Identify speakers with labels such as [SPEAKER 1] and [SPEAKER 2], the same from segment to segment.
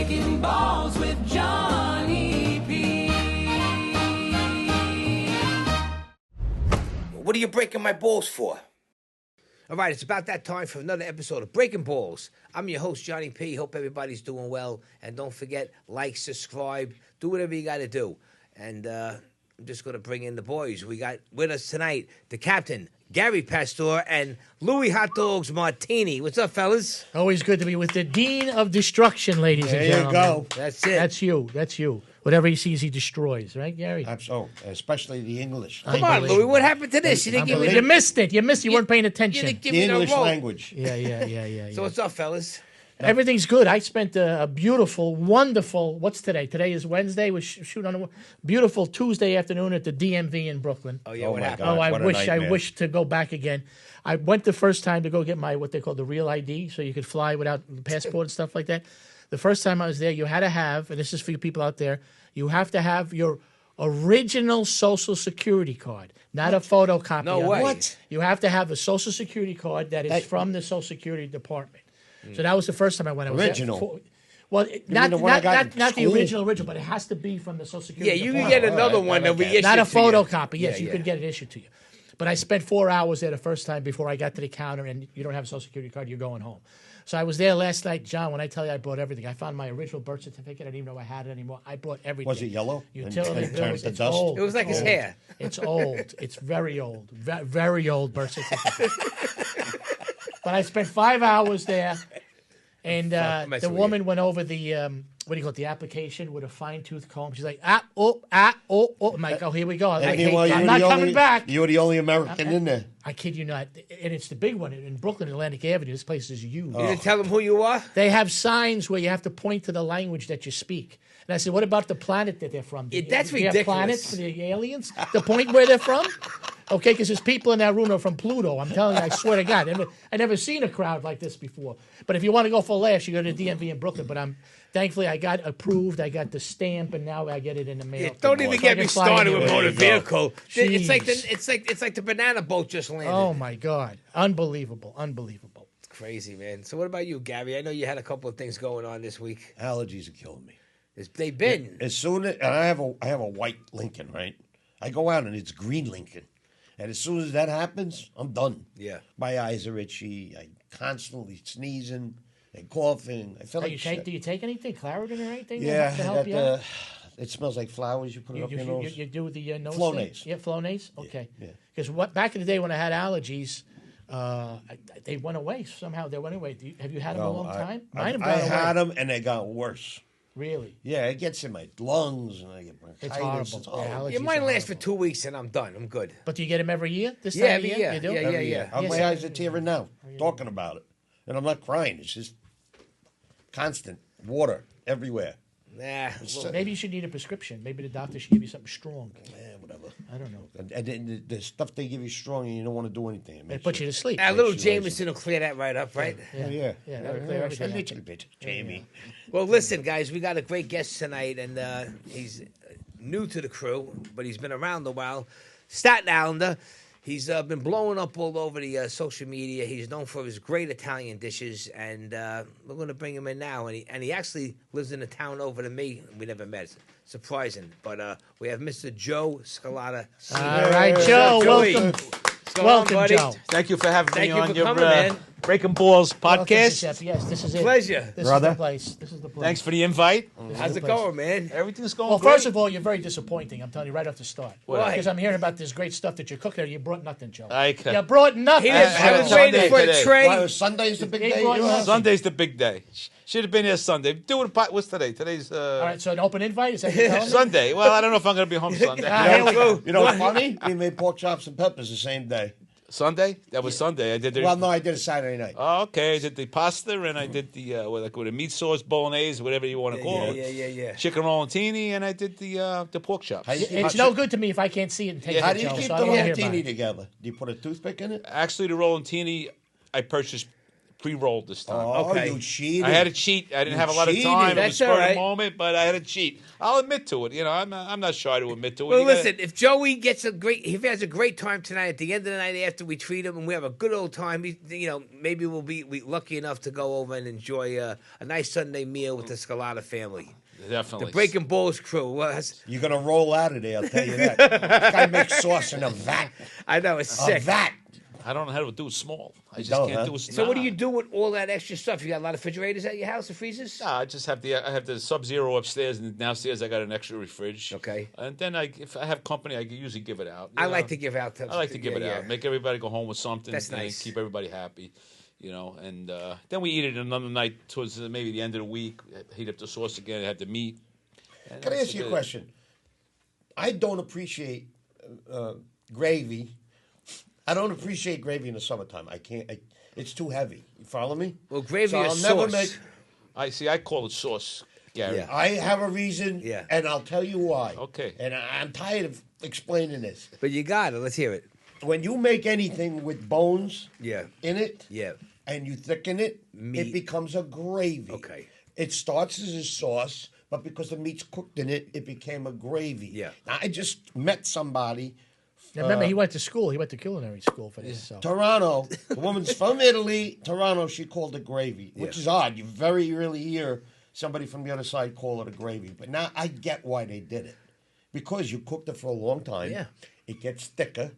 [SPEAKER 1] Breakin Ballz with Johnny P.
[SPEAKER 2] What are you breaking my balls for? All right, it's about that time for another episode of Breakin Ballz. I'm your host, Johnny P. Hope everybody's doing well. And don't forget, like, subscribe, do whatever you got to do. And I'm just going to bring in the boys. We got with us tonight the captain, Garry Pastore, and Louis Hot Dogs Martini. What's up, fellas?
[SPEAKER 3] Always good to be with the Dean of Destruction, ladies and gentlemen.
[SPEAKER 4] There you go.
[SPEAKER 2] That's it.
[SPEAKER 3] That's you. Whatever he sees, he destroys. Right, Gary?
[SPEAKER 4] Absolutely. Especially the English.
[SPEAKER 2] Come on, Louis. What happened to this? You didn't give me
[SPEAKER 3] You missed it. You weren't paying
[SPEAKER 2] You
[SPEAKER 3] attention.
[SPEAKER 2] didn't give
[SPEAKER 4] The
[SPEAKER 2] me no
[SPEAKER 4] English
[SPEAKER 2] rope.
[SPEAKER 4] language.
[SPEAKER 3] Yeah.
[SPEAKER 2] So what's up, fellas?
[SPEAKER 3] Everything's good. I spent a beautiful, wonderful, what's today? Today is Wednesday. We're shooting on a beautiful Tuesday afternoon at the DMV in Brooklyn.
[SPEAKER 2] Oh, yeah,
[SPEAKER 4] Oh,
[SPEAKER 2] what
[SPEAKER 4] my
[SPEAKER 2] happened?
[SPEAKER 4] God.
[SPEAKER 3] I
[SPEAKER 4] what a nightmare.
[SPEAKER 3] wish to go back again. I went the first time to go get my, what they call the real ID, so you could fly without passport and stuff like that. The first time I was there, you had to have, and this is for you people out there, you have to have your original Social Security card, not a photocopy.
[SPEAKER 2] No
[SPEAKER 3] of
[SPEAKER 2] way.
[SPEAKER 3] it.
[SPEAKER 2] What?
[SPEAKER 3] You have to have a Social Security card that is from the Social Security Department. So that was the first time I went. I was there
[SPEAKER 4] Original.
[SPEAKER 3] Well, not
[SPEAKER 4] the one I got in
[SPEAKER 3] the
[SPEAKER 4] school?
[SPEAKER 3] original, but it has to be from the Social Security
[SPEAKER 2] Yeah, you
[SPEAKER 3] Department.
[SPEAKER 2] can get another
[SPEAKER 4] right.
[SPEAKER 2] one
[SPEAKER 4] I
[SPEAKER 2] that
[SPEAKER 4] like
[SPEAKER 2] we
[SPEAKER 4] that.
[SPEAKER 2] issued
[SPEAKER 3] Not a
[SPEAKER 2] to you.
[SPEAKER 3] photocopy. Yes,
[SPEAKER 2] Yeah,
[SPEAKER 3] you could get it issued to you. But I spent 4 hours there the first time before I got to the counter, and you don't have a Social Security card, you're going home. So I was there last night, John. When I tell you I brought everything, I found my original birth certificate. I didn't even know I had it anymore. I brought everything.
[SPEAKER 4] Was it yellow?
[SPEAKER 3] Utility
[SPEAKER 4] And turned
[SPEAKER 3] bills.
[SPEAKER 4] to
[SPEAKER 3] It's
[SPEAKER 4] dust?
[SPEAKER 3] old.
[SPEAKER 2] It was like his hair.
[SPEAKER 3] It's old. It's very old. Very old birth certificate. But I spent 5 hours there, and
[SPEAKER 2] messing
[SPEAKER 3] the
[SPEAKER 2] with
[SPEAKER 3] woman went over the what do you call it, the application with a fine-tooth comb. She's like, oh. I'm like, oh, here we go.
[SPEAKER 4] And
[SPEAKER 3] I'm
[SPEAKER 4] meanwhile, you were
[SPEAKER 3] not
[SPEAKER 4] the
[SPEAKER 3] coming
[SPEAKER 4] only-
[SPEAKER 3] back.
[SPEAKER 4] You were the only American in there.
[SPEAKER 3] I kid you not. And it's the big one in Brooklyn, Atlantic Avenue. This place is huge.
[SPEAKER 2] You didn't tell them who you are?
[SPEAKER 3] They have signs where you have to point to the language that you speak. And I said, what about the planet that they're from?
[SPEAKER 2] Yeah, that's
[SPEAKER 3] Do you have
[SPEAKER 2] ridiculous.
[SPEAKER 3] planets for the aliens to point where they're from? Okay, because there's people in that room that are from Pluto. I'm telling you, I swear to God. I never seen a crowd like this before. But if you want to go for laughs, you go to the DMV in Brooklyn. But thankfully, I got approved. I got the stamp, and now I get it in the mail.
[SPEAKER 2] Yeah, don't even
[SPEAKER 3] So I
[SPEAKER 2] get
[SPEAKER 3] can
[SPEAKER 2] me
[SPEAKER 3] fly
[SPEAKER 2] started with
[SPEAKER 3] anywhere.
[SPEAKER 2] motor vehicle. It's
[SPEAKER 3] Jeez.
[SPEAKER 2] like the banana boat just landed.
[SPEAKER 3] Oh, my God. Unbelievable.
[SPEAKER 2] It's crazy, man. So what about you, Gary? I know you had a couple of things going on this week.
[SPEAKER 4] Allergies are killing me.
[SPEAKER 2] They've been.
[SPEAKER 4] As soon as, and I have a white Lincoln, right? I go out and it's green Lincoln. And as soon as that happens, I'm done.
[SPEAKER 2] Yeah.
[SPEAKER 4] My eyes are itchy. I'm constantly sneezing and coughing. I feel like shit.
[SPEAKER 3] Do you take anything, Claritin or anything?
[SPEAKER 4] Yeah,
[SPEAKER 3] to
[SPEAKER 4] I
[SPEAKER 3] help
[SPEAKER 4] got
[SPEAKER 3] you out?
[SPEAKER 4] it smells like flowers. You put it up your nose.
[SPEAKER 3] You do the nose
[SPEAKER 4] Flonase.
[SPEAKER 3] thing? Yeah, Flonase? Okay.
[SPEAKER 4] yeah.
[SPEAKER 3] Because back in the day when I had allergies, they went away. Somehow they went away. Have you had them a long time? Mine have
[SPEAKER 4] I
[SPEAKER 3] gone away.
[SPEAKER 4] had them and they got worse.
[SPEAKER 3] Really?
[SPEAKER 4] Yeah, it gets in my lungs and I get bronchitis.
[SPEAKER 3] It's horrible. Yeah, allergies
[SPEAKER 2] It might
[SPEAKER 3] are
[SPEAKER 2] last for
[SPEAKER 3] horrible.
[SPEAKER 2] 2 weeks and I'm done. I'm good.
[SPEAKER 3] But do you get them every year? This
[SPEAKER 2] Yeah,
[SPEAKER 3] time
[SPEAKER 2] every
[SPEAKER 3] of
[SPEAKER 2] year.
[SPEAKER 3] You do?
[SPEAKER 2] Yeah,
[SPEAKER 4] Every
[SPEAKER 2] yeah.
[SPEAKER 4] year. My
[SPEAKER 3] Yes,
[SPEAKER 4] eyes are tearing now, talking about it. And I'm not crying. It's just constant water everywhere.
[SPEAKER 2] Nah. well,
[SPEAKER 3] Maybe you should need a prescription. Maybe the doctor should give you something strong.
[SPEAKER 4] Whatever.
[SPEAKER 3] I don't know.
[SPEAKER 4] And then the stuff they give you strong and you don't want to do anything. It
[SPEAKER 3] It
[SPEAKER 4] makes
[SPEAKER 3] puts you to sleep.
[SPEAKER 2] a little
[SPEAKER 4] makes you lazy.
[SPEAKER 2] Jameson will clear that right up, right?
[SPEAKER 4] Yeah.
[SPEAKER 3] Yeah, that would clear everything
[SPEAKER 4] A
[SPEAKER 3] out.
[SPEAKER 4] little bit, Jamie.
[SPEAKER 2] Well, listen, guys, we got a great guest tonight, and he's new to the crew, but he's been around a while. Staten Islander. He's been blowing up all over the social media. He's known for his great Italian dishes, and we're going to bring him in now. And he actually lives in a town over to me. We never met. It's surprising. But we have Mr. Joe Scarlotta Sr.
[SPEAKER 3] All right, Joe,
[SPEAKER 2] Joey.
[SPEAKER 3] welcome.
[SPEAKER 2] What's going on,
[SPEAKER 3] Welcome,
[SPEAKER 2] buddy?
[SPEAKER 3] Joe.
[SPEAKER 5] Thank you for having
[SPEAKER 2] Thank
[SPEAKER 5] me
[SPEAKER 2] you
[SPEAKER 5] on
[SPEAKER 2] for
[SPEAKER 5] your
[SPEAKER 2] coming, man.
[SPEAKER 5] Breakin Ballz
[SPEAKER 3] Welcome,
[SPEAKER 5] podcast.
[SPEAKER 3] Giuseppe. Yes, this is it.
[SPEAKER 2] Pleasure.
[SPEAKER 3] This
[SPEAKER 4] Brother.
[SPEAKER 3] is the place. This is the place.
[SPEAKER 5] Thanks for the invite.
[SPEAKER 2] How's it going, man?
[SPEAKER 5] Everything's going
[SPEAKER 3] Well,
[SPEAKER 5] great.
[SPEAKER 3] first of all, you're very disappointing. I'm telling you right off the start.
[SPEAKER 2] Why?
[SPEAKER 3] Because I'm hearing about this great stuff that you're cooking. You brought nothing, Joe.
[SPEAKER 5] I could-
[SPEAKER 3] You brought nothing.
[SPEAKER 2] He didn't, I was waiting for the
[SPEAKER 5] today.
[SPEAKER 2] tray.
[SPEAKER 4] Why, Sunday's the big
[SPEAKER 3] He
[SPEAKER 4] day?
[SPEAKER 3] brought
[SPEAKER 4] you know?
[SPEAKER 3] nothing.
[SPEAKER 5] Sunday's the big day. Should have been here Sunday. Do it. What's today? Today's
[SPEAKER 3] All right, so an open invite? Is that what you're telling me?
[SPEAKER 5] Sunday. Well, I don't know if I'm going to be home Sunday.
[SPEAKER 3] Here we go.
[SPEAKER 4] You know what's funny? We made pork chops and peppers the same day.
[SPEAKER 5] Sunday? That was Sunday. I did the.
[SPEAKER 4] Well, no, I did it Saturday night.
[SPEAKER 5] Oh, okay. I did the pasta and I did the with a meat sauce bolognese, whatever you want to call it.
[SPEAKER 2] Yeah.
[SPEAKER 5] Chicken rollatini, and I did the pork chops.
[SPEAKER 4] How you-
[SPEAKER 3] It's no good to me if I can't see it and taste
[SPEAKER 4] How
[SPEAKER 3] it,
[SPEAKER 4] do you
[SPEAKER 3] Joe,
[SPEAKER 4] keep
[SPEAKER 3] so
[SPEAKER 4] the
[SPEAKER 3] I don't wanna hear about
[SPEAKER 4] rollatini
[SPEAKER 3] it.
[SPEAKER 4] together? Do you put a toothpick in it?
[SPEAKER 5] Actually, the rollatini I purchased pre-rolled this time.
[SPEAKER 4] Oh,
[SPEAKER 2] Okay.
[SPEAKER 4] you cheated.
[SPEAKER 5] I had to cheat. I didn't
[SPEAKER 4] You
[SPEAKER 5] have a lot of
[SPEAKER 4] cheated.
[SPEAKER 5] time. It
[SPEAKER 2] That's
[SPEAKER 5] was spur of
[SPEAKER 2] all
[SPEAKER 5] the
[SPEAKER 2] right.
[SPEAKER 5] moment, but I had to cheat. I'll admit to it. You know, I'm not shy to admit to it.
[SPEAKER 2] Well,
[SPEAKER 5] You gotta-
[SPEAKER 2] listen, if Joey gets if he has a great time tonight, at the end of the night after we treat him and we have a good old time, maybe we'll be lucky enough to go over and enjoy a nice Sunday meal with the Scarlotta family.
[SPEAKER 5] definitely.
[SPEAKER 2] The Breakin Ballz crew.
[SPEAKER 4] You're going to roll out of there, I'll tell you that. This guy makes sauce in a vat.
[SPEAKER 2] I know, it's
[SPEAKER 4] A
[SPEAKER 2] sick.
[SPEAKER 4] vat.
[SPEAKER 5] I don't know how to do it small. I just
[SPEAKER 4] don't,
[SPEAKER 5] can't
[SPEAKER 4] huh?
[SPEAKER 5] do it.
[SPEAKER 2] So what do you do with all that extra stuff? You got a lot of refrigerators at your house, or freezers?
[SPEAKER 5] Nah, I just have the Sub-Zero upstairs, and downstairs I got an extra fridge.
[SPEAKER 2] Okay.
[SPEAKER 5] And then if I have company, I usually give it out.
[SPEAKER 2] I
[SPEAKER 5] you know?
[SPEAKER 2] like to give out.
[SPEAKER 5] I like to give it out. Make everybody go home with something.
[SPEAKER 2] That's
[SPEAKER 5] and
[SPEAKER 2] nice.
[SPEAKER 5] keep everybody happy. And then we eat it another night towards maybe the end of the week. Heat up the sauce again. Have the meat. And
[SPEAKER 4] Can I
[SPEAKER 5] that's
[SPEAKER 4] ask you a
[SPEAKER 5] it.
[SPEAKER 4] question? I don't appreciate gravy. I don't appreciate gravy in the summertime. I can't. It's too heavy. You follow me?
[SPEAKER 2] Well, gravy
[SPEAKER 4] So
[SPEAKER 2] or
[SPEAKER 4] I'll never
[SPEAKER 2] sauce?
[SPEAKER 4] make.
[SPEAKER 5] I call it sauce, Gary.
[SPEAKER 2] Yeah.
[SPEAKER 4] I have a reason,
[SPEAKER 2] Yeah.
[SPEAKER 4] and I'll tell you why.
[SPEAKER 5] Okay.
[SPEAKER 4] And I'm tired of explaining this.
[SPEAKER 2] But you got it. Let's hear it.
[SPEAKER 4] When you make anything with bones
[SPEAKER 2] Yeah.
[SPEAKER 4] in it,
[SPEAKER 2] Yeah.
[SPEAKER 4] and you thicken it,
[SPEAKER 2] Meat.
[SPEAKER 4] it becomes a gravy.
[SPEAKER 2] Okay.
[SPEAKER 4] It starts as a sauce, but because the meat's cooked in it, it became a gravy.
[SPEAKER 2] Yeah.
[SPEAKER 4] Now, I just met somebody,
[SPEAKER 3] Now, remember, he went to school. He went to culinary school for this. So.
[SPEAKER 4] Toronto. The woman's from Italy, Toronto. She called it gravy, which
[SPEAKER 2] Yeah.
[SPEAKER 4] is odd. You very rarely hear somebody from the other side call it a gravy. But now I get why they did it. Because you cooked it for a long time.
[SPEAKER 2] Yeah.
[SPEAKER 4] It gets thicker.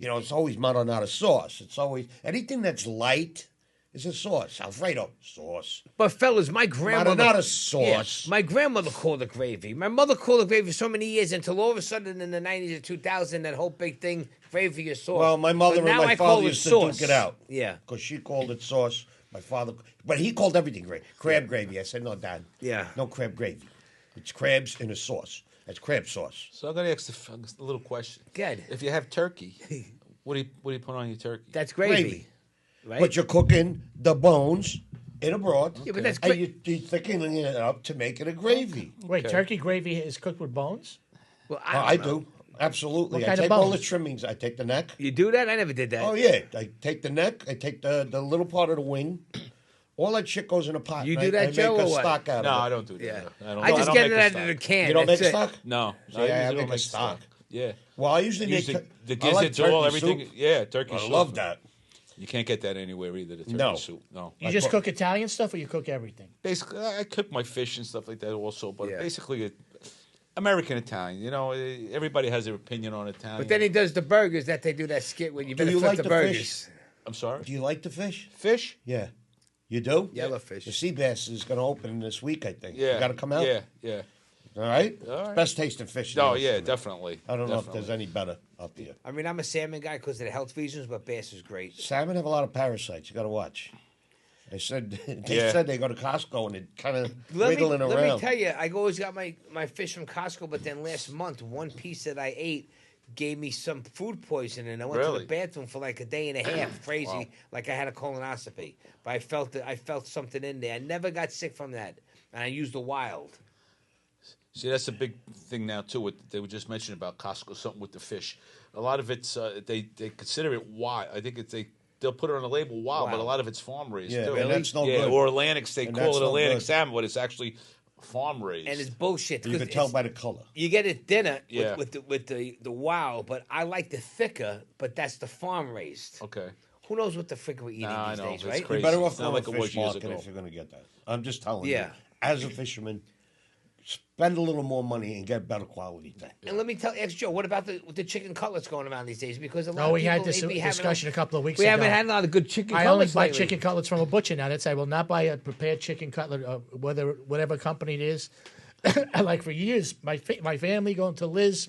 [SPEAKER 4] It's always marinara sauce. It's always anything that's light is a sauce. Alfredo sauce.
[SPEAKER 2] But fellas, my grandmother.
[SPEAKER 4] Marinara sauce.
[SPEAKER 2] Yeah, my grandmother called it gravy. My mother called it gravy for so many years until all of a sudden in the 90s or 2000, that whole big thing, gravy or sauce.
[SPEAKER 4] Well, my mother
[SPEAKER 2] But
[SPEAKER 4] and
[SPEAKER 2] now
[SPEAKER 4] my
[SPEAKER 2] I call
[SPEAKER 4] father
[SPEAKER 2] it
[SPEAKER 4] used to
[SPEAKER 2] sauce.
[SPEAKER 4] duke it out.
[SPEAKER 2] Yeah.
[SPEAKER 4] Because she called it sauce. My father, but he called everything gravy. Crab gravy. I said, no, Dad.
[SPEAKER 2] Yeah.
[SPEAKER 4] No crab gravy. It's crabs in a sauce. That's crab sauce.
[SPEAKER 5] So I'm gonna ask a little question.
[SPEAKER 2] Good.
[SPEAKER 5] If you have turkey, what do you put on your turkey?
[SPEAKER 2] That's gravy.
[SPEAKER 4] Gravy.
[SPEAKER 2] Right?
[SPEAKER 4] But you're cooking the bones in a broth.
[SPEAKER 2] Yeah, but that's
[SPEAKER 4] and
[SPEAKER 2] gra-
[SPEAKER 4] you're thickening it up to make it a gravy.
[SPEAKER 3] Wait,
[SPEAKER 5] Okay.
[SPEAKER 3] turkey gravy is cooked with bones?
[SPEAKER 2] well,
[SPEAKER 4] I
[SPEAKER 2] don't know.
[SPEAKER 4] do. Absolutely.
[SPEAKER 3] What
[SPEAKER 4] I
[SPEAKER 3] kind of
[SPEAKER 4] take all the
[SPEAKER 3] bones?
[SPEAKER 4] trimmings. I take the neck.
[SPEAKER 2] You do that? I never did that.
[SPEAKER 4] Oh, yeah. I take the neck. I take the little part of the wing. All that shit goes in a pot.
[SPEAKER 2] You
[SPEAKER 4] and
[SPEAKER 2] do that,
[SPEAKER 4] I
[SPEAKER 2] Joe,
[SPEAKER 4] make
[SPEAKER 2] or
[SPEAKER 4] a
[SPEAKER 2] what?
[SPEAKER 4] stock out
[SPEAKER 5] No,
[SPEAKER 4] of it.
[SPEAKER 5] I don't do that.
[SPEAKER 2] Yeah.
[SPEAKER 5] I
[SPEAKER 2] just
[SPEAKER 5] don't
[SPEAKER 2] get
[SPEAKER 5] make
[SPEAKER 2] it
[SPEAKER 5] a
[SPEAKER 2] out
[SPEAKER 5] stock.
[SPEAKER 2] of the can.
[SPEAKER 4] You don't
[SPEAKER 2] That's
[SPEAKER 4] make
[SPEAKER 2] it.
[SPEAKER 4] stock?
[SPEAKER 5] No,
[SPEAKER 4] See, I
[SPEAKER 5] usually
[SPEAKER 4] make
[SPEAKER 5] don't
[SPEAKER 4] a stock.
[SPEAKER 5] Yeah.
[SPEAKER 4] Well, I usually
[SPEAKER 5] Use
[SPEAKER 4] make
[SPEAKER 5] the
[SPEAKER 4] I like
[SPEAKER 5] gizzards, all
[SPEAKER 4] turkey
[SPEAKER 5] everything.
[SPEAKER 4] soup.
[SPEAKER 5] Yeah, turkey
[SPEAKER 4] I
[SPEAKER 5] soup.
[SPEAKER 4] love that.
[SPEAKER 5] You can't get that anywhere either. The turkey
[SPEAKER 4] No.
[SPEAKER 5] soup. No.
[SPEAKER 3] You just cook Italian stuff or you cook everything?
[SPEAKER 5] Basically, I cook my fish and stuff like that also, but
[SPEAKER 2] Yeah.
[SPEAKER 5] basically, American Italian. Everybody has their opinion on Italian.
[SPEAKER 2] But then he does the burgers that they do that skit when you
[SPEAKER 4] Do
[SPEAKER 2] better
[SPEAKER 4] you
[SPEAKER 2] flip
[SPEAKER 4] like
[SPEAKER 2] the
[SPEAKER 4] the
[SPEAKER 2] burgers.
[SPEAKER 4] fish?
[SPEAKER 5] I'm sorry.
[SPEAKER 4] Do you like the fish?
[SPEAKER 5] Fish?
[SPEAKER 4] Yeah. You do?
[SPEAKER 2] Yeah, I love fish.
[SPEAKER 4] The sea bass is going to open this week, I think.
[SPEAKER 5] Yeah.
[SPEAKER 4] You got to come out?
[SPEAKER 5] Yeah, yeah.
[SPEAKER 4] All right?
[SPEAKER 5] All right.
[SPEAKER 4] Best tasting fish. in
[SPEAKER 5] Oh,
[SPEAKER 4] the
[SPEAKER 5] yeah,
[SPEAKER 4] ocean.
[SPEAKER 5] definitely.
[SPEAKER 4] I don't know if
[SPEAKER 5] Definitely.
[SPEAKER 4] there's any better out there.
[SPEAKER 2] I mean, I'm a salmon guy because of the health reasons, but bass is great.
[SPEAKER 4] Salmon have a lot of parasites. You got to watch. They said
[SPEAKER 5] Yeah.
[SPEAKER 4] they go to Costco and it kind of
[SPEAKER 2] Let
[SPEAKER 4] wiggling
[SPEAKER 2] me
[SPEAKER 4] around.
[SPEAKER 2] tell you, I always got my fish from Costco, but then last month, one piece that I ate gave me some food poisoning. I went to
[SPEAKER 5] Really?
[SPEAKER 2] the bathroom for like a day and a half, crazy,
[SPEAKER 5] Wow.
[SPEAKER 2] like I had a colonoscopy. But I felt something in there. I never got sick from that, and I used the wild.
[SPEAKER 5] See, that's a big thing now too. What they were just mentioning about Costco, something with the fish. A lot of it's they consider it wild. I think they'll put it on the label wild, but a
[SPEAKER 2] Wild.
[SPEAKER 5] lot of it's farm raised
[SPEAKER 4] Yeah,
[SPEAKER 5] too.
[SPEAKER 4] and that's no
[SPEAKER 5] yeah,
[SPEAKER 4] good.
[SPEAKER 5] or Atlantic. They
[SPEAKER 4] And
[SPEAKER 5] call
[SPEAKER 4] that's
[SPEAKER 5] it
[SPEAKER 4] no
[SPEAKER 5] Atlantic
[SPEAKER 4] good.
[SPEAKER 5] salmon, but it's actually farm raised.
[SPEAKER 2] And it's bullshit.
[SPEAKER 4] You
[SPEAKER 2] 'cause
[SPEAKER 4] can tell
[SPEAKER 2] it's-
[SPEAKER 4] by the color.
[SPEAKER 2] You get it dinner
[SPEAKER 5] Yeah.
[SPEAKER 2] with the wild, but I like the thicker, but that's the farm raised.
[SPEAKER 5] okay.
[SPEAKER 2] Who knows what the frick we're eating
[SPEAKER 5] Nah, I
[SPEAKER 2] these
[SPEAKER 5] know,
[SPEAKER 2] days,
[SPEAKER 5] it's
[SPEAKER 2] right?
[SPEAKER 5] crazy.
[SPEAKER 4] You're better off
[SPEAKER 5] It's not
[SPEAKER 4] going
[SPEAKER 5] like
[SPEAKER 4] to
[SPEAKER 5] it was
[SPEAKER 4] fish
[SPEAKER 5] years
[SPEAKER 4] market
[SPEAKER 5] ago.
[SPEAKER 4] if you're going to get that. I'm just telling
[SPEAKER 2] Yeah.
[SPEAKER 4] you. As a fisherman, spend a little more money and get better quality thing.
[SPEAKER 2] And let me ask Joe, what about the chicken cutlets going around these days? Because a lot
[SPEAKER 3] No,
[SPEAKER 2] of
[SPEAKER 3] we had
[SPEAKER 2] people
[SPEAKER 3] this
[SPEAKER 2] may be having
[SPEAKER 3] discussion a couple of weeks
[SPEAKER 2] We
[SPEAKER 3] ago.
[SPEAKER 2] haven't had a lot of good chicken
[SPEAKER 3] I
[SPEAKER 2] cutlets
[SPEAKER 3] only buy
[SPEAKER 2] lately.
[SPEAKER 3] chicken cutlets from a butcher now. That's I will not buy a prepared chicken cutlet, whatever company it is. Like for years, my family going to Liz,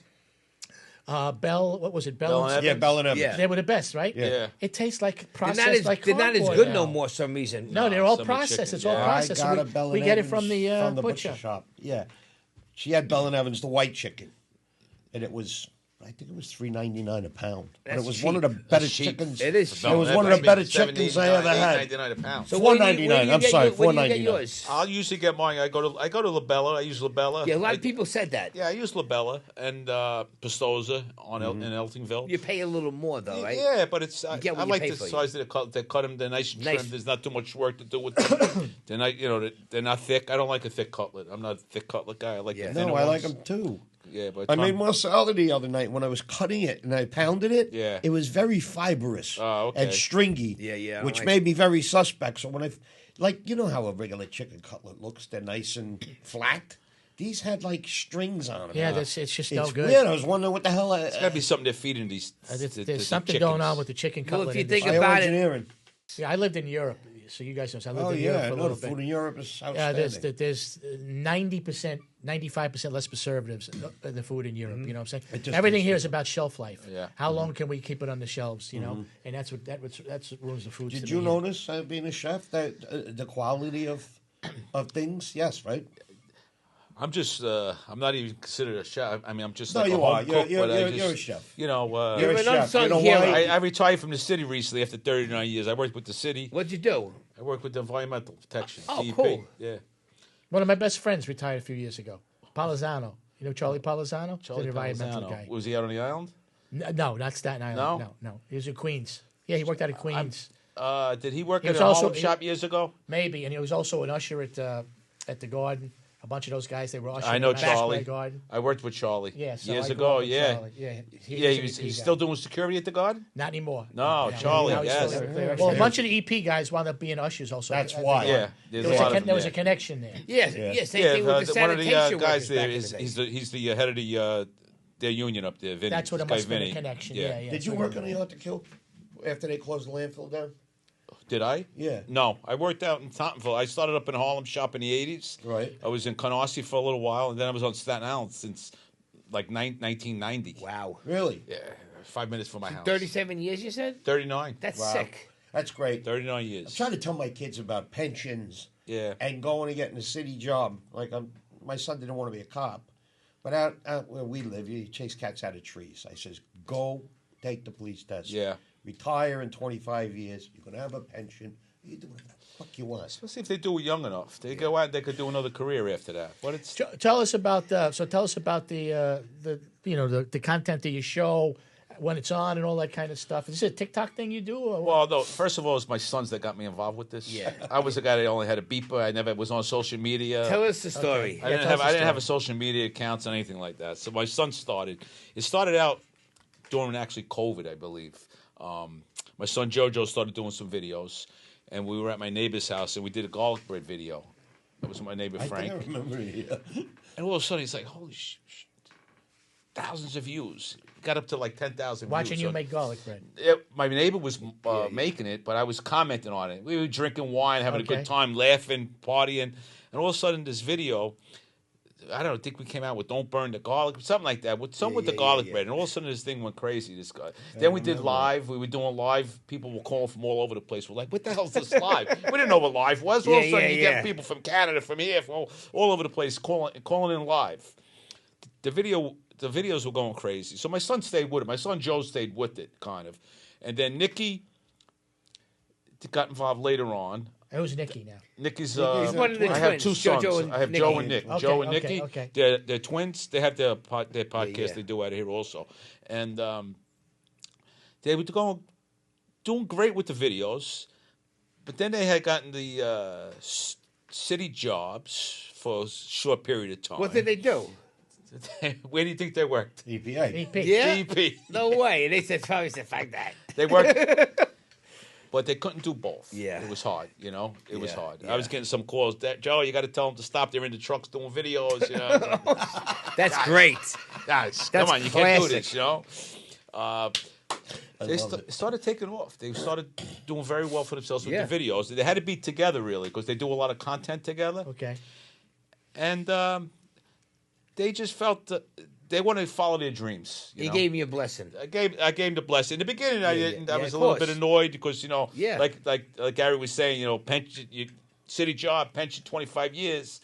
[SPEAKER 3] Bell. What was it?
[SPEAKER 5] Bell and
[SPEAKER 3] and-
[SPEAKER 4] Yeah, Bell and Evans.
[SPEAKER 2] Yeah.
[SPEAKER 3] They were the best, right?
[SPEAKER 5] Yeah.
[SPEAKER 3] It tastes like
[SPEAKER 2] They're
[SPEAKER 3] processed
[SPEAKER 2] not as,
[SPEAKER 3] like
[SPEAKER 2] they're not as
[SPEAKER 3] cardboard
[SPEAKER 2] good
[SPEAKER 3] now.
[SPEAKER 2] no more for some reason.
[SPEAKER 3] No, they're all
[SPEAKER 5] some of the
[SPEAKER 3] processed.
[SPEAKER 5] chicken,
[SPEAKER 3] It's all
[SPEAKER 5] yeah.
[SPEAKER 3] processed.
[SPEAKER 4] I got
[SPEAKER 3] So
[SPEAKER 4] a Bell
[SPEAKER 3] we
[SPEAKER 4] and
[SPEAKER 3] get it
[SPEAKER 4] Evans
[SPEAKER 3] from the
[SPEAKER 4] butcher shop. Yeah, she had Bell and Evans, the white chicken, and it was I think it was $3.99 a pound. But
[SPEAKER 2] That's
[SPEAKER 4] it was
[SPEAKER 2] cheap.
[SPEAKER 4] one of the better
[SPEAKER 5] That's cheap.
[SPEAKER 4] chickens.
[SPEAKER 2] It is
[SPEAKER 4] It was
[SPEAKER 2] cheap.
[SPEAKER 4] one of the better chickens I ever had.
[SPEAKER 5] $8.99 a pound.
[SPEAKER 2] So
[SPEAKER 4] $4.99.
[SPEAKER 2] where do you
[SPEAKER 4] I'm
[SPEAKER 2] get
[SPEAKER 4] sorry,
[SPEAKER 2] your- where do you get
[SPEAKER 4] $4.99.
[SPEAKER 2] yours?
[SPEAKER 5] I'll usually get mine. I go to Labella. I use Labella.
[SPEAKER 2] Yeah, a lot of people said that.
[SPEAKER 5] Yeah, I use Labella and Pastoza in Eltingville.
[SPEAKER 2] You pay a little more though, right?
[SPEAKER 5] Yeah, but it's I
[SPEAKER 2] get what you
[SPEAKER 5] like
[SPEAKER 2] pay
[SPEAKER 5] the
[SPEAKER 2] for it.
[SPEAKER 5] size that they cut them. They're nice and
[SPEAKER 2] Nice.
[SPEAKER 5] trimmed. There's not too much work to do with them. They're not, they're not thick. I don't like a thick cutlet. I'm not a thick cutlet guy. I like
[SPEAKER 2] Yeah.
[SPEAKER 5] the thinner
[SPEAKER 4] No, I like
[SPEAKER 5] ones.
[SPEAKER 4] them too.
[SPEAKER 5] Yeah, but
[SPEAKER 4] I made marsala the other night when I was cutting it and I pounded it.
[SPEAKER 5] Yeah.
[SPEAKER 4] It was very fibrous
[SPEAKER 5] Oh, okay.
[SPEAKER 4] and stringy.
[SPEAKER 2] Yeah, I don't
[SPEAKER 4] Which
[SPEAKER 2] like
[SPEAKER 4] made me very suspect. So when you know how a regular chicken cutlet looks? They're nice and flat. These had like strings on them.
[SPEAKER 3] Yeah, it's just no
[SPEAKER 4] It's
[SPEAKER 3] good.
[SPEAKER 4] weird. I was wondering what the hell.
[SPEAKER 5] It's got to be something they're feeding these.
[SPEAKER 3] There's something going on with the chicken
[SPEAKER 2] Well,
[SPEAKER 3] cutlet
[SPEAKER 2] if you think
[SPEAKER 3] industry.
[SPEAKER 2] about it-
[SPEAKER 4] Bioengineering.
[SPEAKER 3] Yeah, I lived in Europe, so you guys know. I lived
[SPEAKER 4] Oh
[SPEAKER 3] in Europe
[SPEAKER 4] yeah,
[SPEAKER 3] for a
[SPEAKER 4] no,
[SPEAKER 3] little
[SPEAKER 4] the
[SPEAKER 3] bit.
[SPEAKER 4] food in Europe is
[SPEAKER 3] Yeah,
[SPEAKER 4] outstanding.
[SPEAKER 3] there's 90%, 95% less preservatives in the food in Europe. You know what I'm
[SPEAKER 4] It
[SPEAKER 3] saying?
[SPEAKER 4] just
[SPEAKER 3] Everything
[SPEAKER 4] tastes
[SPEAKER 3] here is about shelf life.
[SPEAKER 5] Yeah.
[SPEAKER 3] How long can we keep it on the shelves? You know, and that's what ruins the food.
[SPEAKER 4] Did you notice, being a chef, that the quality of things? Yes, right.
[SPEAKER 5] I'm just. I'm not even considered a chef. I mean, I'm just
[SPEAKER 4] No,
[SPEAKER 5] like a
[SPEAKER 4] you
[SPEAKER 5] home
[SPEAKER 4] are.
[SPEAKER 5] cook.
[SPEAKER 4] You're
[SPEAKER 5] but I
[SPEAKER 4] a
[SPEAKER 5] just,
[SPEAKER 4] chef.
[SPEAKER 5] You know.
[SPEAKER 4] You're
[SPEAKER 2] You're
[SPEAKER 4] a
[SPEAKER 2] an
[SPEAKER 4] chef.
[SPEAKER 2] unsung
[SPEAKER 4] You know
[SPEAKER 2] hero.
[SPEAKER 4] why?
[SPEAKER 5] I retired from the city recently after 39 years. I worked with the city.
[SPEAKER 2] What'd you do?
[SPEAKER 5] I worked with the environmental protection.
[SPEAKER 2] Oh,
[SPEAKER 5] DEP.
[SPEAKER 2] cool.
[SPEAKER 5] Yeah.
[SPEAKER 3] One of my best friends retired a few years ago. Palazzano. You know Charlie Palazzano?
[SPEAKER 5] Charlie
[SPEAKER 3] He's an environmental
[SPEAKER 5] Palazzano.
[SPEAKER 3] guy.
[SPEAKER 5] Was he out on the island?
[SPEAKER 3] No, not Staten Island. No. He was in Queens. Yeah, he worked out of Queens.
[SPEAKER 5] Did he work
[SPEAKER 3] He
[SPEAKER 5] at
[SPEAKER 3] was
[SPEAKER 5] a
[SPEAKER 3] also-
[SPEAKER 5] Harlem
[SPEAKER 3] he-
[SPEAKER 5] shop years ago?
[SPEAKER 3] Maybe, and he was also an usher at the Garden. A bunch of those guys, they were ushering
[SPEAKER 5] I know
[SPEAKER 3] at Madison Square
[SPEAKER 5] Charlie.
[SPEAKER 3] Garden.
[SPEAKER 5] I worked with Charlie
[SPEAKER 3] Yeah, so
[SPEAKER 5] years
[SPEAKER 3] I grew
[SPEAKER 5] ago.
[SPEAKER 3] up with
[SPEAKER 5] Yeah.
[SPEAKER 3] Charlie. Yeah,
[SPEAKER 5] Yeah,
[SPEAKER 3] was an EP
[SPEAKER 5] he's
[SPEAKER 3] guy.
[SPEAKER 5] still doing security at the Garden?
[SPEAKER 3] Not anymore.
[SPEAKER 5] No,
[SPEAKER 3] Yeah,
[SPEAKER 5] Charlie,
[SPEAKER 3] now he's
[SPEAKER 5] yes.
[SPEAKER 3] still there. Well, a bunch of the EP guys wound up being ushers also.
[SPEAKER 4] That's
[SPEAKER 3] at the
[SPEAKER 4] why.
[SPEAKER 3] Garden.
[SPEAKER 5] Yeah, there's
[SPEAKER 3] There was,
[SPEAKER 5] a lot of
[SPEAKER 3] there
[SPEAKER 5] them
[SPEAKER 3] was a
[SPEAKER 5] there.
[SPEAKER 3] connection there.
[SPEAKER 2] Yes,
[SPEAKER 4] Yeah.
[SPEAKER 2] yes. Same
[SPEAKER 5] Yeah,
[SPEAKER 2] thing with the
[SPEAKER 5] one of the
[SPEAKER 2] sanitation
[SPEAKER 5] guys
[SPEAKER 2] workers
[SPEAKER 5] there
[SPEAKER 2] back in
[SPEAKER 5] is
[SPEAKER 2] the day.
[SPEAKER 5] he's the head of their union up there. Vinny.
[SPEAKER 3] That's what it
[SPEAKER 5] This guy
[SPEAKER 3] must have been, a
[SPEAKER 5] Vinny.
[SPEAKER 3] connection. Yeah.
[SPEAKER 4] Did you work on the Art to Kill after they closed the landfill down?
[SPEAKER 5] Did I?
[SPEAKER 4] Yeah.
[SPEAKER 5] No, I worked out in Tottenville. I started up in Harlem shop in the 80s.
[SPEAKER 4] Right.
[SPEAKER 5] I was in Canarsie for a little while, and then I was on Staten Island since like 1990.
[SPEAKER 2] Wow.
[SPEAKER 4] Really?
[SPEAKER 5] Yeah, 5 minutes from my house.
[SPEAKER 2] 37 years, you said?
[SPEAKER 5] 39.
[SPEAKER 2] That's
[SPEAKER 4] Wow.
[SPEAKER 2] sick.
[SPEAKER 4] That's great.
[SPEAKER 5] 39
[SPEAKER 4] I'm
[SPEAKER 5] years.
[SPEAKER 4] trying to tell my kids about pensions.
[SPEAKER 5] Yeah.
[SPEAKER 4] And going and getting a city job. Like my son didn't want to be a cop, but out where we live, you chase cats out of trees. I says, go take the police test.
[SPEAKER 5] Yeah.
[SPEAKER 4] Retire in 25 years. You're gonna have a pension. You do whatever the fuck you want.
[SPEAKER 5] Especially if they do it young enough. They go out, they could do another career after that. But it's
[SPEAKER 3] Tell us about the the content that you show, when it's on and all that kind of stuff. Is it a TikTok thing you do? Or what?
[SPEAKER 5] well, no. First of all, it's my sons that got me involved with this.
[SPEAKER 2] Yeah.
[SPEAKER 5] I was a guy that only had a beeper. I never was on social media.
[SPEAKER 2] Tell us the story.
[SPEAKER 5] I
[SPEAKER 3] Yeah,
[SPEAKER 5] didn't
[SPEAKER 3] tell
[SPEAKER 5] have
[SPEAKER 3] us the
[SPEAKER 5] I didn't have
[SPEAKER 3] story.
[SPEAKER 5] a social media accounts or anything like that. So my son started. It started out during actually COVID, I believe. My son JoJo started doing some videos, and we were at my neighbor's house and we did a garlic bread video. That was my neighbor
[SPEAKER 4] I
[SPEAKER 5] Frank.
[SPEAKER 4] think I remember it.
[SPEAKER 5] And all of a sudden he's like, "Holy thousands of views!" Got up to like 10,000
[SPEAKER 3] Watching
[SPEAKER 5] views.
[SPEAKER 3] you
[SPEAKER 5] So-
[SPEAKER 3] make garlic bread.
[SPEAKER 5] my neighbor was making it, but I was commenting on it. We were drinking wine, having a
[SPEAKER 3] Okay.
[SPEAKER 5] good time, laughing, partying, and all of a sudden, this video, I don't think we came out with "Don't Burn the Garlic," something like that, with some with the garlic bread, and all of a sudden, this thing went crazy. This guy. Then we did live. We were doing live. People were calling from all over the place. We're like, "What the hell is this live?" We didn't know what live was. All of a sudden, you get people from Canada, from here, from all over the place calling in live. The videos were going crazy. So my son stayed with it. My son Joe stayed with it, kind of. And then Nicky got involved later on.
[SPEAKER 3] Who's Nicky now?
[SPEAKER 5] Nicky's.
[SPEAKER 2] one of the
[SPEAKER 5] I have
[SPEAKER 2] twins,
[SPEAKER 5] two sons.
[SPEAKER 2] JoJo and
[SPEAKER 5] I have
[SPEAKER 2] Nicky.
[SPEAKER 5] Joe and Nick.
[SPEAKER 3] Okay,
[SPEAKER 5] Joe and
[SPEAKER 3] okay,
[SPEAKER 5] Nicky.
[SPEAKER 3] okay.
[SPEAKER 5] They're twins. They have their podcast
[SPEAKER 2] Yeah.
[SPEAKER 5] they do out of here also. And they were doing great with the videos. But then they had gotten the city jobs for a short period of time.
[SPEAKER 2] What did they do?
[SPEAKER 5] Where do you think they worked?
[SPEAKER 4] EPA.
[SPEAKER 3] EP.
[SPEAKER 2] Yeah?
[SPEAKER 5] DP.
[SPEAKER 2] No way. And they said, probably said, fuck that.
[SPEAKER 5] They worked, but they couldn't do both.
[SPEAKER 2] Yeah.
[SPEAKER 5] It was hard, It was
[SPEAKER 2] Yeah,
[SPEAKER 5] hard.
[SPEAKER 2] yeah.
[SPEAKER 5] I was getting some calls. Joe, you got to tell them to stop. They're in the trucks doing videos,
[SPEAKER 2] That's great.
[SPEAKER 5] Guys, come on, you can't do this,
[SPEAKER 2] classic.
[SPEAKER 5] They
[SPEAKER 4] love it.
[SPEAKER 5] started taking off. They started doing very well for themselves with
[SPEAKER 2] Yeah.
[SPEAKER 5] the videos. They had to be together, really, because they do a lot of content together.
[SPEAKER 3] Okay.
[SPEAKER 5] And they just felt that they wanted to follow their dreams.
[SPEAKER 2] He
[SPEAKER 5] know?
[SPEAKER 2] gave me a blessing.
[SPEAKER 5] I gave him the blessing. In the beginning, I
[SPEAKER 2] Yeah,
[SPEAKER 5] didn't.
[SPEAKER 2] yeah.
[SPEAKER 5] I
[SPEAKER 2] Yeah,
[SPEAKER 5] was
[SPEAKER 2] of
[SPEAKER 5] a little
[SPEAKER 2] course.
[SPEAKER 5] bit annoyed because
[SPEAKER 2] Yeah.
[SPEAKER 5] like Gary was saying, pension, city job, pension 25 years,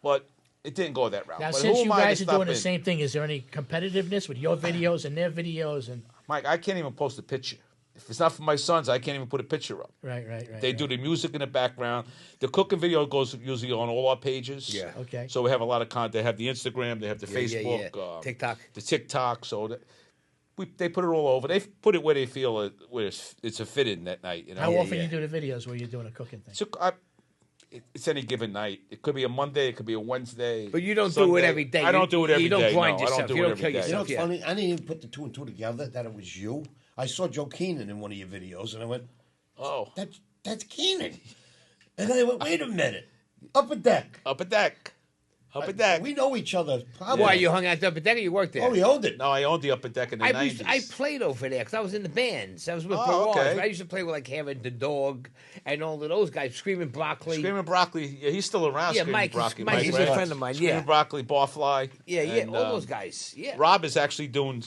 [SPEAKER 5] but it didn't go that route.
[SPEAKER 3] Now,
[SPEAKER 5] But
[SPEAKER 3] since
[SPEAKER 5] who
[SPEAKER 3] you
[SPEAKER 5] am I to
[SPEAKER 3] guys are
[SPEAKER 5] stop
[SPEAKER 3] doing the
[SPEAKER 5] in?
[SPEAKER 3] same thing, is there any competitiveness with your videos and their videos? And
[SPEAKER 5] Mike, I can't even post a picture. If it's not for my sons, I can't even put a picture up.
[SPEAKER 3] right.
[SPEAKER 5] They do the music in the background. The cooking video goes usually on all our pages.
[SPEAKER 2] Yeah.
[SPEAKER 3] Okay.
[SPEAKER 5] So we have a lot of content. They have the Instagram. They have the Facebook.
[SPEAKER 2] TikTok.
[SPEAKER 5] The TikTok. So they put it all over. They put it where they feel where it's a fit in that night. You know.
[SPEAKER 3] How often you do the videos where you're doing a cooking thing?
[SPEAKER 5] So it's any given night. It could be a Monday. It could be a Wednesday.
[SPEAKER 2] But you don't do
[SPEAKER 5] Sunday.
[SPEAKER 2] it every day.
[SPEAKER 5] I don't do it every day.
[SPEAKER 2] You don't grind
[SPEAKER 5] no, I
[SPEAKER 2] yourself.
[SPEAKER 5] don't do
[SPEAKER 2] You
[SPEAKER 5] it
[SPEAKER 2] don't
[SPEAKER 5] every
[SPEAKER 2] kill
[SPEAKER 5] day.
[SPEAKER 2] yourself.
[SPEAKER 4] You know what's funny? I didn't even put the 2 and 2 together that it was you. I saw Joe Keenan in one of your videos, and I went,
[SPEAKER 5] Oh,
[SPEAKER 4] that's Keenan. And I went, wait a minute. Upper Deck.
[SPEAKER 5] up a deck. Up a deck.
[SPEAKER 4] We know each other. Probably.
[SPEAKER 2] Why, you hung out up at deck or you worked there?
[SPEAKER 4] Oh, he owned it.
[SPEAKER 5] No, I owned the upper deck in the 90s.
[SPEAKER 2] I played over there because I was in the bands. I was with
[SPEAKER 5] Oh,
[SPEAKER 2] Barrage.
[SPEAKER 5] okay.
[SPEAKER 2] I used to play with like Herod the Dog and all of those guys, Screaming Broccoli.
[SPEAKER 5] Screaming Broccoli. Yeah, he's still around.
[SPEAKER 2] Yeah,
[SPEAKER 5] Screaming
[SPEAKER 2] Mike.
[SPEAKER 5] Broccoli.
[SPEAKER 2] Mike is a
[SPEAKER 5] Red.
[SPEAKER 2] friend of mine.
[SPEAKER 5] Screaming
[SPEAKER 2] Yeah,
[SPEAKER 5] Broccoli, Barfly.
[SPEAKER 2] yeah,
[SPEAKER 5] And,
[SPEAKER 2] all those guys. Yeah,
[SPEAKER 5] Rob is actually doing.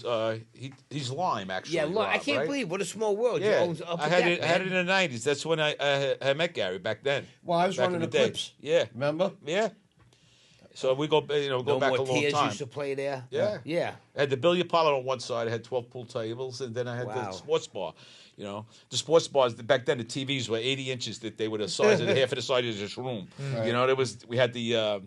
[SPEAKER 5] He's Lime actually.
[SPEAKER 2] yeah. Look, I
[SPEAKER 5] Rob,
[SPEAKER 2] can't
[SPEAKER 5] right?
[SPEAKER 2] believe what a small world. You
[SPEAKER 5] Yeah,
[SPEAKER 2] owns up
[SPEAKER 5] I had it in the 90s. That's when I met Gary back then.
[SPEAKER 4] Well, I was
[SPEAKER 5] Back
[SPEAKER 4] running
[SPEAKER 5] in
[SPEAKER 4] the
[SPEAKER 5] day.
[SPEAKER 4] clips.
[SPEAKER 5] Yeah,
[SPEAKER 4] Remember?
[SPEAKER 5] yeah. So we go,
[SPEAKER 2] No
[SPEAKER 5] back
[SPEAKER 2] More
[SPEAKER 5] a long
[SPEAKER 2] Tears
[SPEAKER 5] time.
[SPEAKER 2] used to play there.
[SPEAKER 5] Yeah.
[SPEAKER 2] yeah.
[SPEAKER 5] I had the billiard parlor on one side. I had 12 pool tables, and then I had
[SPEAKER 2] Wow.
[SPEAKER 5] the sports bar. You know, the sports bars back then. The TVs were 80 inches. That they were the size of half of the size of this room.
[SPEAKER 4] Right.
[SPEAKER 5] You know, we had the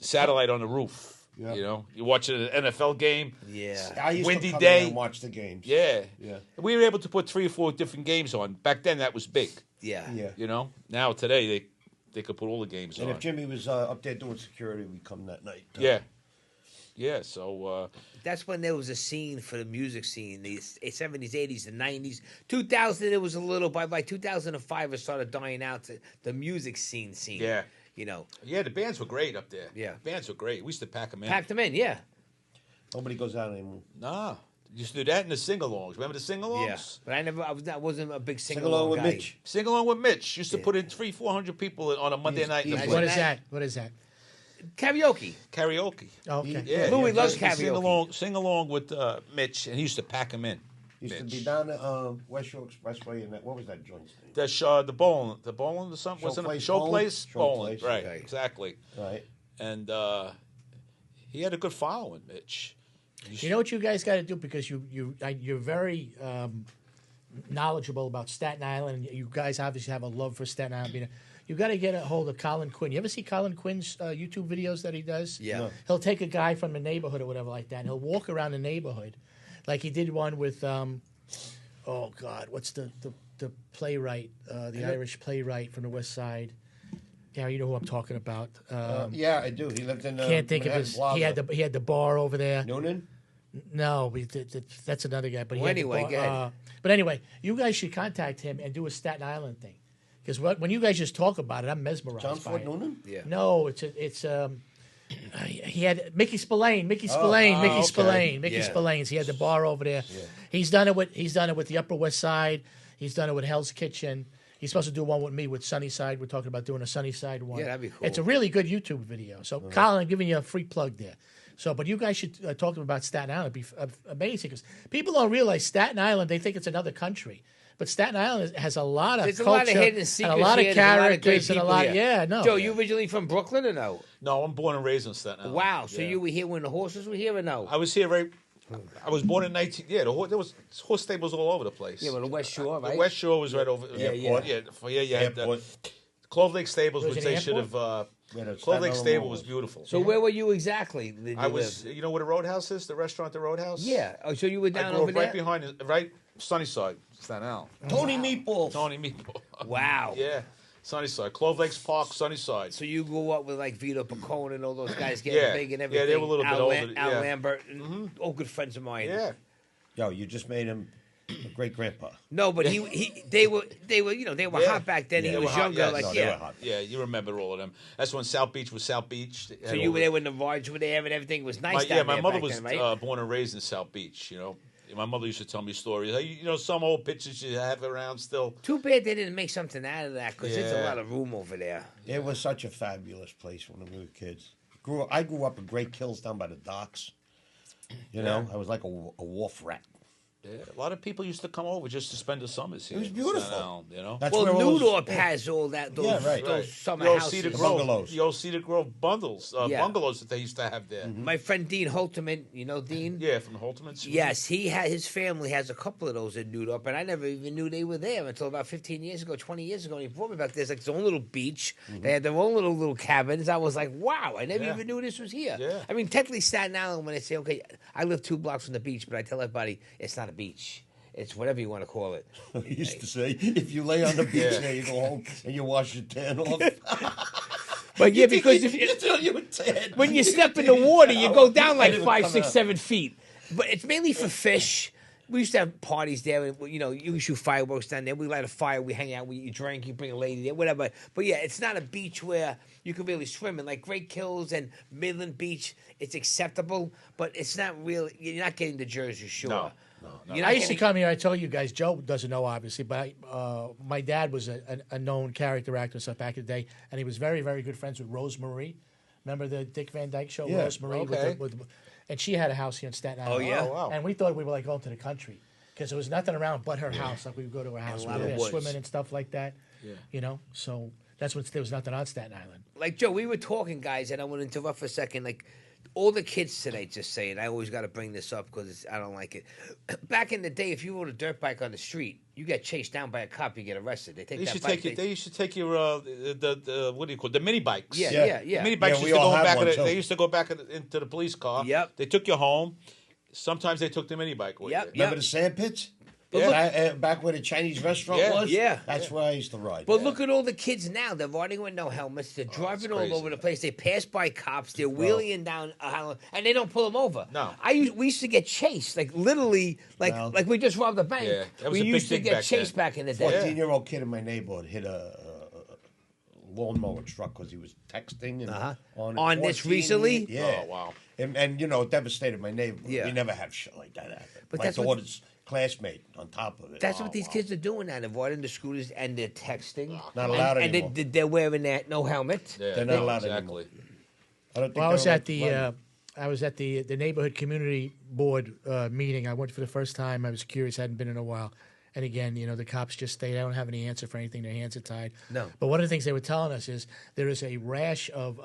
[SPEAKER 5] satellite on the roof.
[SPEAKER 4] Yeah.
[SPEAKER 5] You know, you're watching an NFL game.
[SPEAKER 2] Yeah.
[SPEAKER 4] I used
[SPEAKER 5] Windy
[SPEAKER 4] to come
[SPEAKER 5] day.
[SPEAKER 4] in and watch the games.
[SPEAKER 5] Yeah,
[SPEAKER 4] Yeah.
[SPEAKER 5] We were able to put 3 or 4 different games on. Back then, that was big.
[SPEAKER 2] Yeah.
[SPEAKER 4] Yeah.
[SPEAKER 5] You know, now today they could put all the games
[SPEAKER 4] And
[SPEAKER 5] on.
[SPEAKER 4] if Jimmy was up there doing security, we'd come that night.
[SPEAKER 5] Yeah. Yeah, so
[SPEAKER 2] That's when there was a scene for the music scene, the 70s, 80s, and 90s. 2000, it was a little, by 2005, it started dying out to the music scene.
[SPEAKER 5] Yeah.
[SPEAKER 2] You know,
[SPEAKER 5] yeah, the bands were great up there.
[SPEAKER 2] Yeah.
[SPEAKER 5] The bands were great. We used to pack them in.
[SPEAKER 2] packed them in, yeah.
[SPEAKER 4] Nobody goes out anymore.
[SPEAKER 5] Nah. Used to do that in the sing-alongs. Remember the sing-alongs?
[SPEAKER 2] Yeah. But I wasn't a big
[SPEAKER 4] Sing
[SPEAKER 2] singer
[SPEAKER 4] along with
[SPEAKER 2] guy.
[SPEAKER 4] Mitch.
[SPEAKER 5] Sing along with Mitch. Used to put in 300-400 people on a Monday night in the
[SPEAKER 4] he's-
[SPEAKER 5] place.
[SPEAKER 3] What is that? What is that?
[SPEAKER 2] Karaoke.
[SPEAKER 5] Karaoke.
[SPEAKER 3] Oh, okay.
[SPEAKER 5] Yeah,
[SPEAKER 2] Louis
[SPEAKER 5] yeah,
[SPEAKER 2] loves
[SPEAKER 5] just Sing
[SPEAKER 2] karaoke.
[SPEAKER 5] along with Mitch, and he used to pack them in.
[SPEAKER 4] Used to
[SPEAKER 5] Mitch.
[SPEAKER 4] be down at West Shore Expressway and that. What was that joint's name?
[SPEAKER 5] That's the bowling or something. Wasn't it?
[SPEAKER 4] Place
[SPEAKER 5] Show
[SPEAKER 4] Bowling?
[SPEAKER 5] place
[SPEAKER 4] Show
[SPEAKER 5] bowling.
[SPEAKER 4] Place,
[SPEAKER 5] Right,
[SPEAKER 2] okay.
[SPEAKER 5] exactly.
[SPEAKER 4] Right.
[SPEAKER 5] And he had a good following, Mitch.
[SPEAKER 3] You know what you guys got to do, because you're very knowledgeable about Staten Island, and you guys obviously have a love for Staten Island. You got to get a hold of Colin Quinn. You ever see Colin Quinn's YouTube videos that he does?
[SPEAKER 2] Yeah. No.
[SPEAKER 3] He'll take a guy from the neighborhood or whatever like that, and he'll walk around the neighborhood, like he did one with oh God, what's the playwright, the Irish playwright from the West Side? Yeah, you know who I'm talking about.
[SPEAKER 4] Yeah, I do. He lived in.
[SPEAKER 3] Can't think of
[SPEAKER 4] Manhattan
[SPEAKER 3] his.
[SPEAKER 4] Plaza.
[SPEAKER 3] He had the bar over there.
[SPEAKER 4] Noonan.
[SPEAKER 3] No, that's another guy. But he
[SPEAKER 2] Well,
[SPEAKER 3] had the
[SPEAKER 2] anyway,
[SPEAKER 3] bar-
[SPEAKER 2] go ahead.
[SPEAKER 3] but anyway, you guys should contact him and do a Staten Island thing, because when you guys just talk about it, I'm mesmerized.
[SPEAKER 4] John
[SPEAKER 3] by
[SPEAKER 4] Ford
[SPEAKER 3] it.
[SPEAKER 4] Noonan.
[SPEAKER 2] Yeah.
[SPEAKER 3] No, it's he had Mickey Spillane,
[SPEAKER 4] okay.
[SPEAKER 3] Mickey
[SPEAKER 2] Yeah.
[SPEAKER 3] Spillane's. He had the bar over there. He's done it with the Upper West Side. He's done it with Hell's Kitchen. He's supposed to do one with me with Sunnyside. We're talking about doing a Sunnyside one.
[SPEAKER 2] Yeah, that'd be cool.
[SPEAKER 3] It's a really good YouTube video. So, Colin, I'm giving you a free plug there. So, but you guys should talk about Staten Island. It'd be amazing, because people don't realize Staten Island. They think it's another country, but Staten Island has a lot of
[SPEAKER 2] There's
[SPEAKER 3] culture,
[SPEAKER 2] a lot of hidden
[SPEAKER 3] and
[SPEAKER 2] secrets
[SPEAKER 3] a lot of
[SPEAKER 2] here. There's a lot of great
[SPEAKER 3] characters, and a
[SPEAKER 2] people
[SPEAKER 3] lot.
[SPEAKER 2] here.
[SPEAKER 3] Yeah, no.
[SPEAKER 2] Joe, you originally from Brooklyn or no?
[SPEAKER 5] No, I'm born and raised in Staten Island.
[SPEAKER 2] Wow. So
[SPEAKER 5] Yeah.
[SPEAKER 2] you were here when the horses were here or no?
[SPEAKER 5] I was here I was born in 19. Yeah, there was horse stables all over the place.
[SPEAKER 2] Yeah, well, the West Shore, right?
[SPEAKER 5] The West Shore was right over.
[SPEAKER 2] Yeah,
[SPEAKER 5] airport.
[SPEAKER 2] yeah.
[SPEAKER 5] Yeah, you had
[SPEAKER 4] Airport.
[SPEAKER 5] Clove Lake Stables,
[SPEAKER 3] Was
[SPEAKER 5] which
[SPEAKER 3] it an
[SPEAKER 5] they should
[SPEAKER 3] airport?
[SPEAKER 5] have.
[SPEAKER 4] Where the
[SPEAKER 5] Clove
[SPEAKER 4] Staten
[SPEAKER 5] Lake
[SPEAKER 4] Island
[SPEAKER 5] Stable
[SPEAKER 4] Mall
[SPEAKER 5] was
[SPEAKER 4] was.
[SPEAKER 5] beautiful.
[SPEAKER 2] So where were you exactly? Did
[SPEAKER 5] I
[SPEAKER 2] you
[SPEAKER 5] was,
[SPEAKER 2] live?
[SPEAKER 5] you know where the Roadhouse is, the restaurant, the Roadhouse.
[SPEAKER 2] Yeah. Oh, so you were
[SPEAKER 5] I
[SPEAKER 2] down
[SPEAKER 5] grew
[SPEAKER 2] over
[SPEAKER 5] up
[SPEAKER 2] there?
[SPEAKER 5] right behind, right Sunnyside, Staten Island.
[SPEAKER 4] Tony Meatballs.
[SPEAKER 5] Tony Meatball.
[SPEAKER 2] Wow.
[SPEAKER 5] Yeah, Sunnyside, Clove Lakes Park, Sunnyside.
[SPEAKER 2] So you grew up with like Vito Pacone and all those guys getting
[SPEAKER 5] Yeah.
[SPEAKER 2] big and
[SPEAKER 5] Yeah,
[SPEAKER 2] everything.
[SPEAKER 5] they were a little bit
[SPEAKER 2] Al
[SPEAKER 5] older,
[SPEAKER 2] Al
[SPEAKER 5] yeah.
[SPEAKER 2] Lambert, and all good friends of mine.
[SPEAKER 5] Yeah,
[SPEAKER 4] Yo, you just made him a great grandpa.
[SPEAKER 2] No, but they were
[SPEAKER 5] Yeah.
[SPEAKER 2] hot back then.
[SPEAKER 4] Yeah,
[SPEAKER 2] he
[SPEAKER 4] they
[SPEAKER 2] was
[SPEAKER 5] were hot,
[SPEAKER 2] younger,
[SPEAKER 5] yes.
[SPEAKER 2] like
[SPEAKER 4] No, they
[SPEAKER 2] yeah.
[SPEAKER 4] were hot.
[SPEAKER 5] yeah, you remember all of them. That's when South Beach was South Beach. They
[SPEAKER 2] So
[SPEAKER 5] had
[SPEAKER 2] you
[SPEAKER 5] all
[SPEAKER 2] were
[SPEAKER 5] the-
[SPEAKER 2] there when the Varge were there and everything was nice. down
[SPEAKER 5] my
[SPEAKER 2] there
[SPEAKER 5] mother
[SPEAKER 2] back
[SPEAKER 5] was
[SPEAKER 2] then, right?
[SPEAKER 5] born and raised in South Beach. You know, my mother used to tell me stories. Hey, you know, some old pictures you have around still.
[SPEAKER 2] Too bad they didn't make something out of that because there's a
[SPEAKER 5] Yeah.
[SPEAKER 2] lot of room over there.
[SPEAKER 4] It was such a fabulous place when we were kids. I grew up in Great Kills down by the docks. You know, I was like a wharf rat.
[SPEAKER 5] Yeah, a lot of people used to come over just to spend the summers here.
[SPEAKER 4] was
[SPEAKER 5] in
[SPEAKER 4] beautiful.
[SPEAKER 5] Staten Island, you know.
[SPEAKER 4] That's
[SPEAKER 2] Well,
[SPEAKER 4] where all
[SPEAKER 2] Newdorp
[SPEAKER 4] those-
[SPEAKER 2] has all that. Those,
[SPEAKER 4] right.
[SPEAKER 2] those summer
[SPEAKER 5] The old
[SPEAKER 2] houses.
[SPEAKER 5] Cedar
[SPEAKER 4] The
[SPEAKER 5] Grove,
[SPEAKER 4] bungalows.
[SPEAKER 5] the old Cedar Grove
[SPEAKER 2] Yeah.
[SPEAKER 5] bungalows that they used to have there.
[SPEAKER 2] My friend Dean Holterman, you know Dean?
[SPEAKER 5] Yeah, from the Holtmans.
[SPEAKER 2] Yes, his family has a couple of those in Newdorp, and I never even knew they were there until about 15 years ago, 20 years ago. And he brought me back. There's like his own little beach. They had their own little cabins. I was like, wow, I never
[SPEAKER 5] Yeah.
[SPEAKER 2] even knew this was here.
[SPEAKER 5] Yeah.
[SPEAKER 2] I mean, technically Staten Island, when they say, okay, I live 2 blocks from the beach, but I tell everybody it's not a beach. It's whatever you want to call it.
[SPEAKER 4] I used to say, if you lay on the beach there, you go home and you wash your tan off.
[SPEAKER 2] But yeah, because if
[SPEAKER 4] you were tan.
[SPEAKER 2] when you step in the water, you go down like
[SPEAKER 4] I didn't
[SPEAKER 2] 5,
[SPEAKER 4] come
[SPEAKER 2] 6,
[SPEAKER 4] out.
[SPEAKER 2] 7 feet. But it's mainly for fish. We used to have parties there, and you shoot fireworks down there. We light a fire, we hang out, you drink, you bring a lady there, whatever. But yeah, it's not a beach where you can really swim in. Like Great Kills and Midland Beach, it's acceptable, but it's not really. You're not getting the Jersey Shore.
[SPEAKER 5] No.
[SPEAKER 2] You're
[SPEAKER 3] I
[SPEAKER 2] not
[SPEAKER 3] used to
[SPEAKER 2] getting-
[SPEAKER 3] come here. I told you guys. Joe doesn't know, obviously, but my dad was a known character actor and stuff back in the day, and he was very, very good friends with Rose Marie. Remember the Dick Van Dyke show,
[SPEAKER 4] Yeah.
[SPEAKER 3] Rose Marie?
[SPEAKER 5] Okay.
[SPEAKER 3] And she had a house here in Staten Island.
[SPEAKER 2] Oh, yeah?
[SPEAKER 5] Oh, wow.
[SPEAKER 3] And we thought we were like going to the country because there was nothing around but her house. Like we would go to her house,
[SPEAKER 2] a
[SPEAKER 3] we
[SPEAKER 2] lot
[SPEAKER 3] were
[SPEAKER 2] of
[SPEAKER 3] there
[SPEAKER 2] woods.
[SPEAKER 3] swimming and stuff like that.
[SPEAKER 5] Yeah.
[SPEAKER 3] So that's when there was nothing on Staten Island.
[SPEAKER 2] Like Joe, we were talking, guys, and I want to interrupt for a second. Like all the kids today just say it. I always got to bring this up because I don't like it. Back in the day, if you rode a dirt bike on the street, you get chased down by a cop, you get arrested. They take
[SPEAKER 5] They
[SPEAKER 2] that
[SPEAKER 5] used to
[SPEAKER 2] bike.
[SPEAKER 5] take you. They used to take your the what do you call it? The mini bikes?
[SPEAKER 2] Yeah,
[SPEAKER 4] Yeah.
[SPEAKER 2] yeah, yeah.
[SPEAKER 5] The mini bikes
[SPEAKER 4] Yeah, we
[SPEAKER 5] used to
[SPEAKER 4] all
[SPEAKER 5] go
[SPEAKER 4] had
[SPEAKER 5] back.
[SPEAKER 4] one, too.
[SPEAKER 5] They used to go back into the police car.
[SPEAKER 2] Yep.
[SPEAKER 5] They took you home. Sometimes they took the mini bike with
[SPEAKER 2] Yep,
[SPEAKER 5] you.
[SPEAKER 4] Remember the sand pits?
[SPEAKER 5] Yeah.
[SPEAKER 4] Back where the Chinese restaurant
[SPEAKER 5] Yeah.
[SPEAKER 4] was?
[SPEAKER 2] Yeah.
[SPEAKER 4] That's where I used to ride.
[SPEAKER 2] But look at all the kids now. They're riding with no helmets. They're driving all
[SPEAKER 5] crazy.
[SPEAKER 2] over the place. They pass by cops. They're wheeling down a highway, and they don't pull them over.
[SPEAKER 5] No.
[SPEAKER 2] We used to get chased, like literally, like
[SPEAKER 4] No.
[SPEAKER 2] like we just robbed a bank.
[SPEAKER 5] Yeah, that was
[SPEAKER 2] We
[SPEAKER 5] a big
[SPEAKER 2] used to
[SPEAKER 5] thing
[SPEAKER 2] get
[SPEAKER 5] back
[SPEAKER 2] chased
[SPEAKER 5] then.
[SPEAKER 2] back in the day.
[SPEAKER 4] 14-year-old kid in my neighborhood hit a lawnmower truck because he was texting and
[SPEAKER 2] On this
[SPEAKER 4] 14,
[SPEAKER 2] recently?
[SPEAKER 4] Yeah.
[SPEAKER 5] Oh, wow.
[SPEAKER 4] And it devastated my neighborhood.
[SPEAKER 2] Yeah.
[SPEAKER 4] We never have shit like that happen.
[SPEAKER 2] But
[SPEAKER 4] my
[SPEAKER 2] that's what-
[SPEAKER 4] daughter's classmate on top of it.
[SPEAKER 2] That's
[SPEAKER 4] Oh,
[SPEAKER 2] what these
[SPEAKER 4] wow.
[SPEAKER 2] kids are doing now. They're riding the scooters and they're texting.
[SPEAKER 4] Not allowed
[SPEAKER 2] and
[SPEAKER 4] anymore.
[SPEAKER 2] they're wearing that no helmet.
[SPEAKER 5] Yeah,
[SPEAKER 4] They're not
[SPEAKER 5] no,
[SPEAKER 4] allowed
[SPEAKER 5] exactly.
[SPEAKER 4] I don't think
[SPEAKER 3] Well, I
[SPEAKER 4] they're
[SPEAKER 3] was at
[SPEAKER 4] allowed-
[SPEAKER 3] the neighborhood community board meeting. I went for the first time. I was curious. Hadn't been in a while. And again, the cops just stay. They don't have any answer for anything. Their hands are tied.
[SPEAKER 2] No.
[SPEAKER 3] But one of the things they were telling us is there is a rash of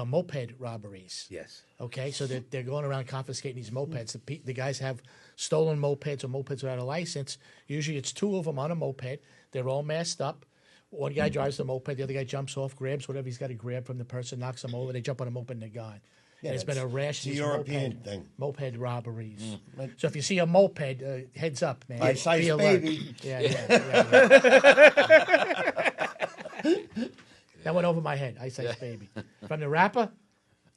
[SPEAKER 3] moped robberies.
[SPEAKER 2] Yes.
[SPEAKER 3] Okay, so they're going around confiscating these mopeds. The guys have stolen mopeds or mopeds without a license. Usually it's 2 of them on a moped. They're all masked up. One guy drives the moped, the other guy jumps off, grabs whatever he's got to grab from the person, knocks them over. They jump on a moped and they're gone.
[SPEAKER 4] Yeah,
[SPEAKER 3] and it's been a rash
[SPEAKER 4] it's a
[SPEAKER 3] of these
[SPEAKER 4] European thing.
[SPEAKER 3] moped robberies. So if you see a moped, heads up, man.
[SPEAKER 4] My size
[SPEAKER 3] Be alert.
[SPEAKER 4] baby.
[SPEAKER 3] Yeah. That went over my head. Ice Ice Baby. From the rapper?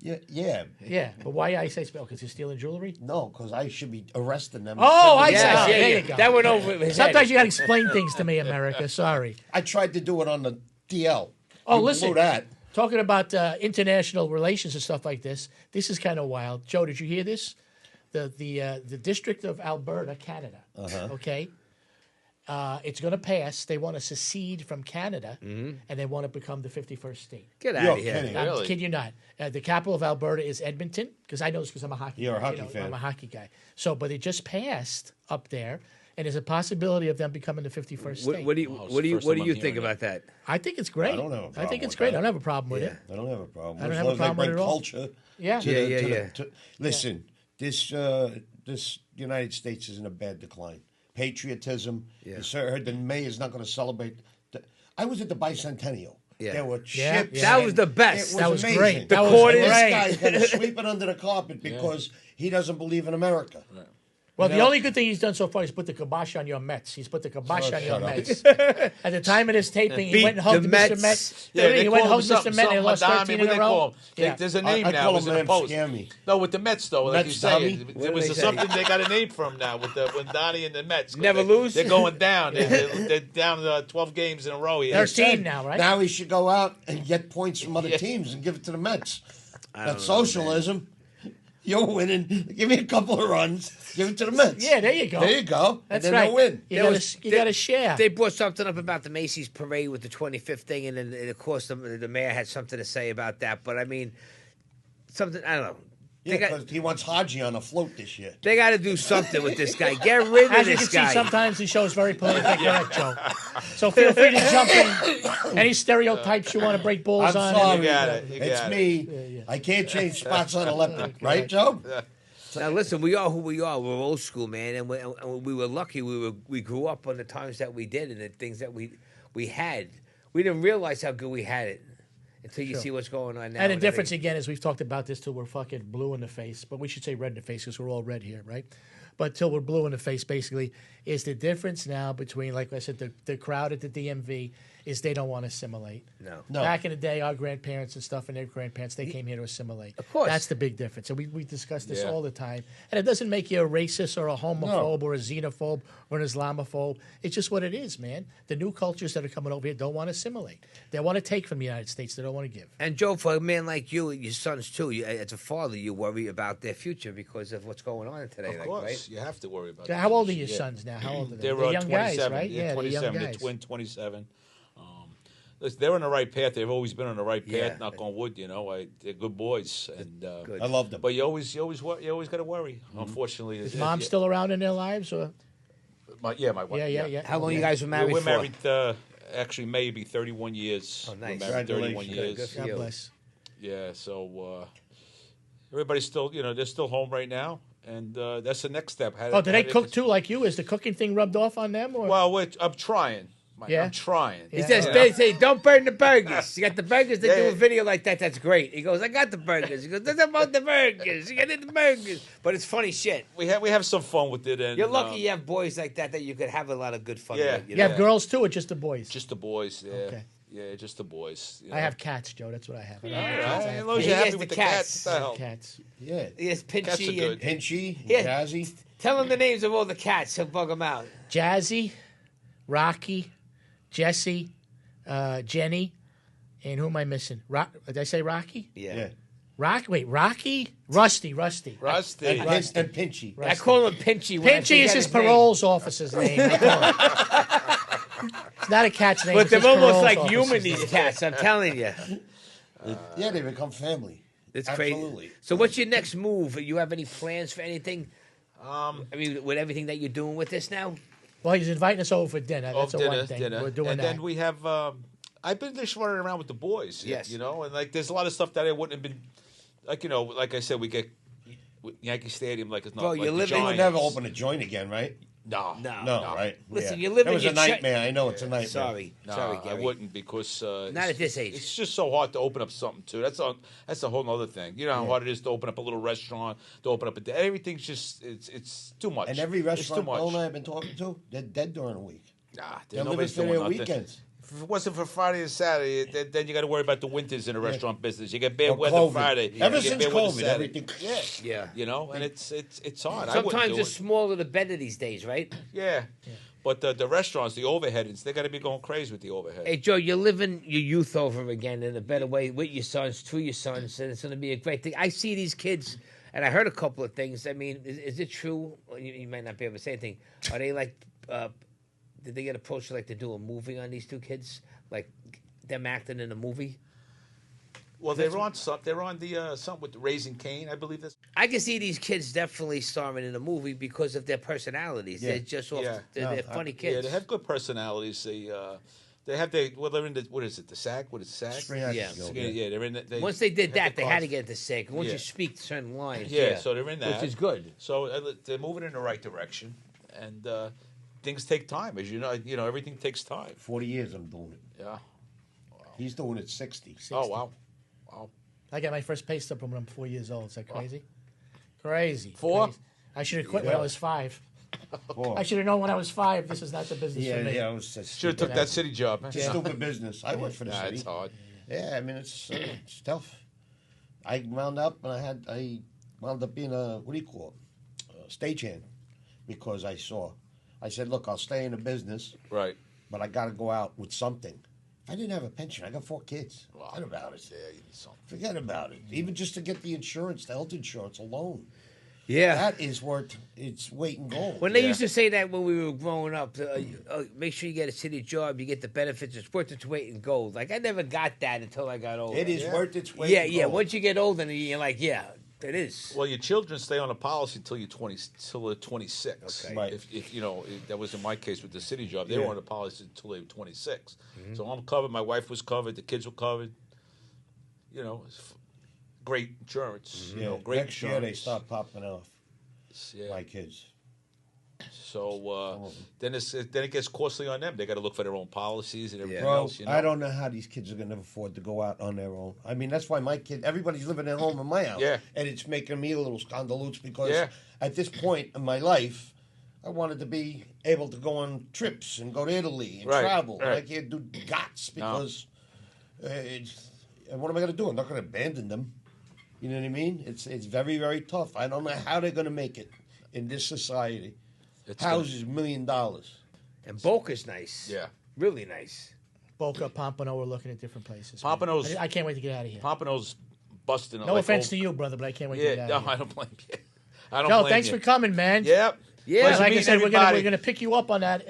[SPEAKER 4] Yeah.
[SPEAKER 3] Yeah. But why Ice Ice Baby? Because you're stealing jewelry?
[SPEAKER 4] No, because I should be arresting them.
[SPEAKER 3] Oh, I
[SPEAKER 4] Sending
[SPEAKER 3] see.
[SPEAKER 4] them out.
[SPEAKER 3] There you go.
[SPEAKER 2] That went over his
[SPEAKER 3] Sometimes
[SPEAKER 2] head.
[SPEAKER 3] you got to explain things to me, America. Sorry.
[SPEAKER 4] I tried to do it on the DL.
[SPEAKER 3] Oh,
[SPEAKER 4] You
[SPEAKER 3] listen.
[SPEAKER 4] blew that.
[SPEAKER 3] Talking about international relations and stuff like this, this is kind of wild. Joe, did you hear this? The District of Alberta, Canada, okay? It's going to pass. They want to secede from Canada, and they want to become the 51st state.
[SPEAKER 2] Get out
[SPEAKER 4] You're
[SPEAKER 2] of here.
[SPEAKER 4] kidding.
[SPEAKER 3] I
[SPEAKER 5] Really?
[SPEAKER 3] kid you not. The capital of Alberta is Edmonton, because I know this because I'm a hockey.
[SPEAKER 4] You're a
[SPEAKER 3] guy,
[SPEAKER 4] hockey fan.
[SPEAKER 3] I'm a hockey guy. So, but it just passed up there, and there's a possibility of them becoming the 51st state.
[SPEAKER 2] What do you
[SPEAKER 5] Wow, it's
[SPEAKER 2] what do
[SPEAKER 5] the
[SPEAKER 2] you
[SPEAKER 5] first
[SPEAKER 2] what do
[SPEAKER 5] time
[SPEAKER 2] you
[SPEAKER 5] I'm
[SPEAKER 2] think
[SPEAKER 5] hearing
[SPEAKER 2] about that?
[SPEAKER 3] I think it's great.
[SPEAKER 4] I don't have a
[SPEAKER 3] I
[SPEAKER 4] problem
[SPEAKER 3] think it's
[SPEAKER 4] with
[SPEAKER 3] great.
[SPEAKER 4] that.
[SPEAKER 3] I don't have a problem with
[SPEAKER 2] Yeah.
[SPEAKER 3] it.
[SPEAKER 4] I don't have a problem.
[SPEAKER 3] I don't
[SPEAKER 4] As
[SPEAKER 3] have a
[SPEAKER 4] long as they
[SPEAKER 3] problem with
[SPEAKER 4] bring
[SPEAKER 3] it at all.
[SPEAKER 4] culture.
[SPEAKER 3] Yeah.
[SPEAKER 4] to
[SPEAKER 2] Yeah,
[SPEAKER 4] the-
[SPEAKER 2] yeah,
[SPEAKER 4] to the-
[SPEAKER 2] yeah.
[SPEAKER 4] to- listen, this United States is in a bad decline. Patriotism.
[SPEAKER 2] Yeah.
[SPEAKER 4] You heard the mayor's not going to celebrate. I was at the bicentennial.
[SPEAKER 2] Yeah.
[SPEAKER 4] There were
[SPEAKER 3] Yeah,
[SPEAKER 4] ships.
[SPEAKER 3] yeah.
[SPEAKER 2] That was the best.
[SPEAKER 4] It
[SPEAKER 3] That was
[SPEAKER 4] amazing.
[SPEAKER 3] great.
[SPEAKER 2] The
[SPEAKER 3] That was
[SPEAKER 2] court
[SPEAKER 4] And
[SPEAKER 2] is-
[SPEAKER 4] this
[SPEAKER 3] great.
[SPEAKER 4] guy's going to sweep it under the carpet because he doesn't believe in America.
[SPEAKER 3] Well,
[SPEAKER 4] You
[SPEAKER 3] the
[SPEAKER 4] know?
[SPEAKER 3] only good thing he's done so far is put the kibosh on your Mets. He's put the kibosh
[SPEAKER 4] Oh,
[SPEAKER 3] on your
[SPEAKER 4] shut up.
[SPEAKER 3] Mets. At the time of this taping, he
[SPEAKER 2] Beat
[SPEAKER 3] went and hugged
[SPEAKER 2] the
[SPEAKER 3] Mr.
[SPEAKER 2] Mets.
[SPEAKER 3] Met.
[SPEAKER 5] Yeah,
[SPEAKER 3] he
[SPEAKER 5] they
[SPEAKER 3] went and
[SPEAKER 5] call
[SPEAKER 3] hugged
[SPEAKER 5] him
[SPEAKER 3] Mr. Met and they lost
[SPEAKER 5] something
[SPEAKER 3] 13
[SPEAKER 5] Madami,
[SPEAKER 3] in a row.
[SPEAKER 5] They-
[SPEAKER 3] Yeah.
[SPEAKER 5] There's a name
[SPEAKER 4] I
[SPEAKER 5] now.
[SPEAKER 4] call
[SPEAKER 5] It was
[SPEAKER 4] him
[SPEAKER 5] in the
[SPEAKER 4] Lamb
[SPEAKER 5] post.
[SPEAKER 4] Scammy.
[SPEAKER 5] No, with the Mets though, like
[SPEAKER 4] Mets
[SPEAKER 5] you say,
[SPEAKER 4] dummy?
[SPEAKER 5] it
[SPEAKER 2] What do
[SPEAKER 5] was
[SPEAKER 2] they say?
[SPEAKER 5] something they got a name from now with Donnie and the Mets.
[SPEAKER 2] Never
[SPEAKER 5] They-
[SPEAKER 2] lose?
[SPEAKER 5] They're going down. They're down 12 games in a row here.
[SPEAKER 3] 13 now, right?
[SPEAKER 4] Now he should go out and get points from other teams and give it to the Mets. That's socialism. You're winning. Give me a couple of runs. Give it to the Mets.
[SPEAKER 3] Yeah, there you go.
[SPEAKER 4] There you go.
[SPEAKER 3] That's
[SPEAKER 4] and then
[SPEAKER 3] right.
[SPEAKER 4] they'll win.
[SPEAKER 3] You
[SPEAKER 2] There
[SPEAKER 3] got
[SPEAKER 2] was-
[SPEAKER 3] to share.
[SPEAKER 2] They brought something up about the Macy's parade with the 25th thing, and then of course the mayor had something to say about that. But I mean, something I don't know.
[SPEAKER 4] Yeah,
[SPEAKER 2] got-
[SPEAKER 4] because he wants Haji on a float this year.
[SPEAKER 2] They got to do something with this guy. Get rid of
[SPEAKER 3] As you
[SPEAKER 2] this
[SPEAKER 3] can
[SPEAKER 2] guy.
[SPEAKER 3] see, sometimes the show's very politically correct, Joe. So feel free to jump in. Any stereotypes you want to break balls
[SPEAKER 4] I'm
[SPEAKER 3] on?
[SPEAKER 4] sorry.
[SPEAKER 5] You got it. You
[SPEAKER 4] It's
[SPEAKER 5] got
[SPEAKER 4] me. I can't change spots on Olympic. Right, Joe?
[SPEAKER 2] Now listen, we are who we are. We're old school, man, and we were lucky. We grew up on the times that we did and the things that we had. We didn't realize how good we had it until you see what's going on now.
[SPEAKER 3] And the difference again is we've talked about this till we're fucking blue in the face, but we should say red in the face because we're all red here, right? But till we're blue in the face, basically, is the difference now between, like I said, the crowd at the DMV is they don't want to assimilate.
[SPEAKER 2] No.
[SPEAKER 3] Back in the day, our grandparents and stuff and their grandparents, they came here to assimilate.
[SPEAKER 2] Of course.
[SPEAKER 3] That's the big difference. And we discuss this
[SPEAKER 5] Yeah.
[SPEAKER 3] all the time. And it doesn't make you a racist or a homophobe or a xenophobe or an Islamophobe. It's just what it is, man. The new cultures that are coming over here don't want to assimilate. They want to take from the United States. They don't want to give.
[SPEAKER 2] And Joe, for a man like you and your sons too, as a father, you worry about their future because of what's going on today,
[SPEAKER 5] Of
[SPEAKER 2] like,
[SPEAKER 5] course,
[SPEAKER 2] right?
[SPEAKER 5] you have to worry about.
[SPEAKER 3] How old are
[SPEAKER 5] your
[SPEAKER 3] your sons now? How old are they?
[SPEAKER 5] They're
[SPEAKER 3] young
[SPEAKER 5] 27,
[SPEAKER 3] guys, right?
[SPEAKER 5] Yeah,
[SPEAKER 3] they're
[SPEAKER 5] 27.
[SPEAKER 3] young
[SPEAKER 5] They're
[SPEAKER 3] guys.
[SPEAKER 5] twin 27. Listen, they're on the right path. They've always been on the right path.
[SPEAKER 2] Yeah.
[SPEAKER 5] Knock on wood, they're good boys, and
[SPEAKER 2] Good.
[SPEAKER 4] I love them.
[SPEAKER 5] but you always got to worry. Unfortunately,
[SPEAKER 3] Is mom still around in their lives? Or?
[SPEAKER 5] my wife.
[SPEAKER 3] Yeah.
[SPEAKER 2] How long you guys were married
[SPEAKER 5] We're
[SPEAKER 2] for?
[SPEAKER 5] married. Actually, maybe 31 years.
[SPEAKER 2] Oh, nice.
[SPEAKER 5] We're married 31
[SPEAKER 4] Congratulations.
[SPEAKER 5] years.
[SPEAKER 2] Good.
[SPEAKER 3] God
[SPEAKER 2] you.
[SPEAKER 3] bless.
[SPEAKER 5] Yeah, so everybody's still, they're still home right now, and that's the next step.
[SPEAKER 3] Oh, do they cook too like you? Is the cooking thing rubbed off on them? Or?
[SPEAKER 5] Well, I'm trying.
[SPEAKER 3] Yeah?
[SPEAKER 5] I'm trying.
[SPEAKER 2] He says, they say, don't burn the burgers. You got the burgers. They do a video like that. That's great. He goes, I got the burgers. He goes, that's about the burgers. You got the burgers. But it's funny shit.
[SPEAKER 5] We have some fun with it, and
[SPEAKER 2] You're lucky you have boys like that you could have a lot of good fun
[SPEAKER 5] Yeah.
[SPEAKER 2] with.
[SPEAKER 3] you have girls too, or just the boys?
[SPEAKER 5] just the boys. Yeah,
[SPEAKER 3] Okay.
[SPEAKER 5] yeah, just the boys.
[SPEAKER 3] I have cats, Joe. That's what I have. I don't
[SPEAKER 5] All
[SPEAKER 3] have cats. I
[SPEAKER 5] right, as
[SPEAKER 3] have
[SPEAKER 5] long as
[SPEAKER 2] He
[SPEAKER 5] you're
[SPEAKER 2] has
[SPEAKER 5] happy
[SPEAKER 2] the
[SPEAKER 5] with the
[SPEAKER 2] cats.
[SPEAKER 5] cats, what the hell?
[SPEAKER 3] cats.
[SPEAKER 4] Yeah.
[SPEAKER 2] He has
[SPEAKER 5] Cats are
[SPEAKER 2] Pinchy.
[SPEAKER 5] good.
[SPEAKER 4] Pinchy,
[SPEAKER 2] Yeah.
[SPEAKER 4] Jazzy.
[SPEAKER 2] Tell him the names of all the cats. He'll bug them out.
[SPEAKER 3] Jazzy, Rocky, Jesse, Jenny, and who am I missing? Did I say Rocky?
[SPEAKER 4] Yeah.
[SPEAKER 3] Rocky, Rusty.
[SPEAKER 5] Rusty.
[SPEAKER 4] And Pinchy.
[SPEAKER 2] I call him Pinchy. when I
[SPEAKER 3] Pinchy
[SPEAKER 2] forget
[SPEAKER 3] is his
[SPEAKER 2] name.
[SPEAKER 3] parole's officer's name. I call it. It's not a cat's name.
[SPEAKER 2] But
[SPEAKER 3] it's
[SPEAKER 2] they're
[SPEAKER 3] his
[SPEAKER 2] almost
[SPEAKER 3] parole's
[SPEAKER 2] like
[SPEAKER 3] officer's
[SPEAKER 2] human,
[SPEAKER 3] name.
[SPEAKER 2] these cats. I'm telling you.
[SPEAKER 4] Yeah, they become family.
[SPEAKER 2] It's
[SPEAKER 4] Absolutely.
[SPEAKER 2] crazy. So what's your next move? You have any plans for anything? I mean, with everything that you're doing with this now?
[SPEAKER 3] Well, he's inviting us over for dinner. That's the one thing.
[SPEAKER 5] dinner.
[SPEAKER 3] We're doing
[SPEAKER 5] and
[SPEAKER 3] that.
[SPEAKER 5] then we have. I've been just running around with the boys.
[SPEAKER 2] Yes.
[SPEAKER 5] and like there's a lot of stuff that I wouldn't have been, like I said, we get Yankee Stadium like it's not.
[SPEAKER 2] Bro,
[SPEAKER 5] like
[SPEAKER 2] you're
[SPEAKER 5] the
[SPEAKER 2] living-
[SPEAKER 4] They would
[SPEAKER 5] Giants.
[SPEAKER 4] never open a joint again, right?
[SPEAKER 5] No,
[SPEAKER 4] No, right?
[SPEAKER 2] Listen,
[SPEAKER 4] Yeah.
[SPEAKER 2] you live
[SPEAKER 4] It
[SPEAKER 2] in
[SPEAKER 4] was
[SPEAKER 2] your
[SPEAKER 4] a nightmare. I know it's a nightmare.
[SPEAKER 2] Sorry.
[SPEAKER 5] No,
[SPEAKER 2] Sorry,
[SPEAKER 5] I
[SPEAKER 2] Gary.
[SPEAKER 5] wouldn't because
[SPEAKER 2] Not at this age.
[SPEAKER 5] It's just so hard to open up something too. That's a whole other thing. You know how hard it is to open up a little restaurant, to open up everything's just it's too much.
[SPEAKER 4] And every
[SPEAKER 5] It's
[SPEAKER 4] restaurant
[SPEAKER 5] too much.
[SPEAKER 4] owner I've been talking to, they're dead during the week.
[SPEAKER 5] Nah,
[SPEAKER 4] They're living
[SPEAKER 5] nobody's
[SPEAKER 4] for
[SPEAKER 5] doing
[SPEAKER 4] their
[SPEAKER 5] nothing.
[SPEAKER 4] weekends.
[SPEAKER 5] If it wasn't for Friday and Saturday, then you got to worry about the winters in the restaurant business. You get bad
[SPEAKER 4] Or
[SPEAKER 5] weather
[SPEAKER 4] COVID.
[SPEAKER 5] Friday.
[SPEAKER 4] Ever
[SPEAKER 5] you get
[SPEAKER 4] since
[SPEAKER 5] bad weather
[SPEAKER 4] COVID,
[SPEAKER 5] Saturday.
[SPEAKER 4] everything. Yeah.
[SPEAKER 2] Yeah.
[SPEAKER 5] And it's hard. I wouldn't
[SPEAKER 2] Sometimes
[SPEAKER 5] do
[SPEAKER 2] the
[SPEAKER 5] it.
[SPEAKER 2] smaller the better these days, right?
[SPEAKER 5] Yeah. But the restaurants, the overheads, they got to be going crazy with the overhead.
[SPEAKER 2] Hey, Joe, you're living your youth over again in a better way with your sons, to your sons, and it's going to be a great thing. I see these kids, and I heard a couple of things. I mean, is it true? Well, you might not be able to say anything. Are they like, did they get approached like to do a movie on these two kids? Like them acting in a movie?
[SPEAKER 5] Well, they're on the something with Raising Cain, I believe this.
[SPEAKER 2] I can see these kids definitely starring in a movie because of their personalities.
[SPEAKER 4] Yeah.
[SPEAKER 2] They're just
[SPEAKER 5] Yeah.
[SPEAKER 2] they're funny kids.
[SPEAKER 5] Yeah, they have good personalities. They're in the what is it? The SAG? What is SAG?
[SPEAKER 4] Spring Actors
[SPEAKER 2] Yeah.
[SPEAKER 4] Guild,
[SPEAKER 5] Yeah, they're in the,
[SPEAKER 2] Once they did
[SPEAKER 5] have
[SPEAKER 2] that,
[SPEAKER 5] the
[SPEAKER 2] they had
[SPEAKER 5] cast.
[SPEAKER 2] to get into SAG. Once
[SPEAKER 5] Yeah.
[SPEAKER 2] you speak certain lines,
[SPEAKER 5] Yeah, so they're in that,
[SPEAKER 2] which is good.
[SPEAKER 5] So they're moving in the right direction, and things take time, as you know. Everything takes time.
[SPEAKER 4] 40 years I'm doing it.
[SPEAKER 5] Yeah.
[SPEAKER 4] He's doing it 60.
[SPEAKER 5] Oh wow.
[SPEAKER 3] I got my first pay stub when I'm 4 years old. Is that crazy? Crazy.
[SPEAKER 5] 4?
[SPEAKER 3] Crazy. I should have quit when I was 5.
[SPEAKER 4] Oh.
[SPEAKER 3] I should have known when I was 5. This is not the business for me.
[SPEAKER 4] Yeah, it was a
[SPEAKER 5] Should have took that city job.
[SPEAKER 4] It's a stupid business. I work for the
[SPEAKER 5] Nah,
[SPEAKER 4] city.
[SPEAKER 5] it's hard.
[SPEAKER 4] Yeah, I mean it's tough. I wound up and I wound up being a stagehand because I said, look, I'll stay in the business,
[SPEAKER 5] Right.
[SPEAKER 4] but I got to go out with something. I didn't have a pension. I got 4 kids.
[SPEAKER 5] Wow.
[SPEAKER 4] Forget about it.
[SPEAKER 5] Yeah, you need something.
[SPEAKER 4] Forget about it. Even just to get the insurance, the health insurance alone,
[SPEAKER 2] Yeah.
[SPEAKER 4] that is worth its weight in gold.
[SPEAKER 2] When they
[SPEAKER 5] Yeah.
[SPEAKER 2] used to say that when we were growing up, make sure you get a city job, you get the benefits, it's worth its weight in gold. Like, I never got that until I got older.
[SPEAKER 4] It is
[SPEAKER 5] Yeah.
[SPEAKER 4] worth its weight
[SPEAKER 2] Yeah,
[SPEAKER 4] in
[SPEAKER 2] yeah.
[SPEAKER 4] gold.
[SPEAKER 2] Once you get older, you're like, yeah, It is.
[SPEAKER 5] Well, your children stay on a policy till you're 20, till they're 26.
[SPEAKER 2] Okay.
[SPEAKER 4] Right.
[SPEAKER 5] If you know, that was in my case with the city job. They
[SPEAKER 4] Yeah.
[SPEAKER 5] were on a policy until they were 26. So I'm covered. My wife was covered. The kids were covered. You know, it's great insurance. You know, great
[SPEAKER 4] Next year
[SPEAKER 5] insurance.
[SPEAKER 4] they start popping off.
[SPEAKER 5] Yeah.
[SPEAKER 4] My kids.
[SPEAKER 5] So then it gets costly on them. They got to look for their own policies and everything
[SPEAKER 4] Bro,
[SPEAKER 5] else. You know?
[SPEAKER 4] I don't know how these kids are going to afford to go out on their own. I mean, that's why my kid, everybody's living at home in my house.
[SPEAKER 5] Yeah.
[SPEAKER 4] And it's making me a little scandalous because
[SPEAKER 5] Yeah.
[SPEAKER 4] at this point in my life, I wanted to be able to go on trips and go to Italy and
[SPEAKER 5] Right,
[SPEAKER 4] travel.
[SPEAKER 5] right.
[SPEAKER 4] I can't do GOTS because and what am I going to do? I'm not going to abandon them. You know what I mean? It's very, very tough. I don't know how they're going to make it in this society.
[SPEAKER 5] It's
[SPEAKER 4] Houses, $1 million.
[SPEAKER 2] And Boca's nice.
[SPEAKER 5] Yeah.
[SPEAKER 2] Really nice.
[SPEAKER 3] Boca, Pompano, we're looking at different places. man.
[SPEAKER 5] Pompano's-
[SPEAKER 3] I can't wait to get out of here.
[SPEAKER 5] Pompano's busting.
[SPEAKER 3] No offense to you, brother, but I can't wait to
[SPEAKER 5] Yeah,
[SPEAKER 3] get
[SPEAKER 5] no,
[SPEAKER 3] out of here.
[SPEAKER 5] I don't blame you. I don't
[SPEAKER 3] Joe,
[SPEAKER 5] blame
[SPEAKER 3] thanks
[SPEAKER 5] you.
[SPEAKER 3] for coming, man.
[SPEAKER 5] Yep.
[SPEAKER 2] Yeah,
[SPEAKER 3] Well,
[SPEAKER 5] Pleasure
[SPEAKER 3] like I
[SPEAKER 5] meeting
[SPEAKER 3] said, we're
[SPEAKER 5] everybody.
[SPEAKER 3] gonna pick you up on that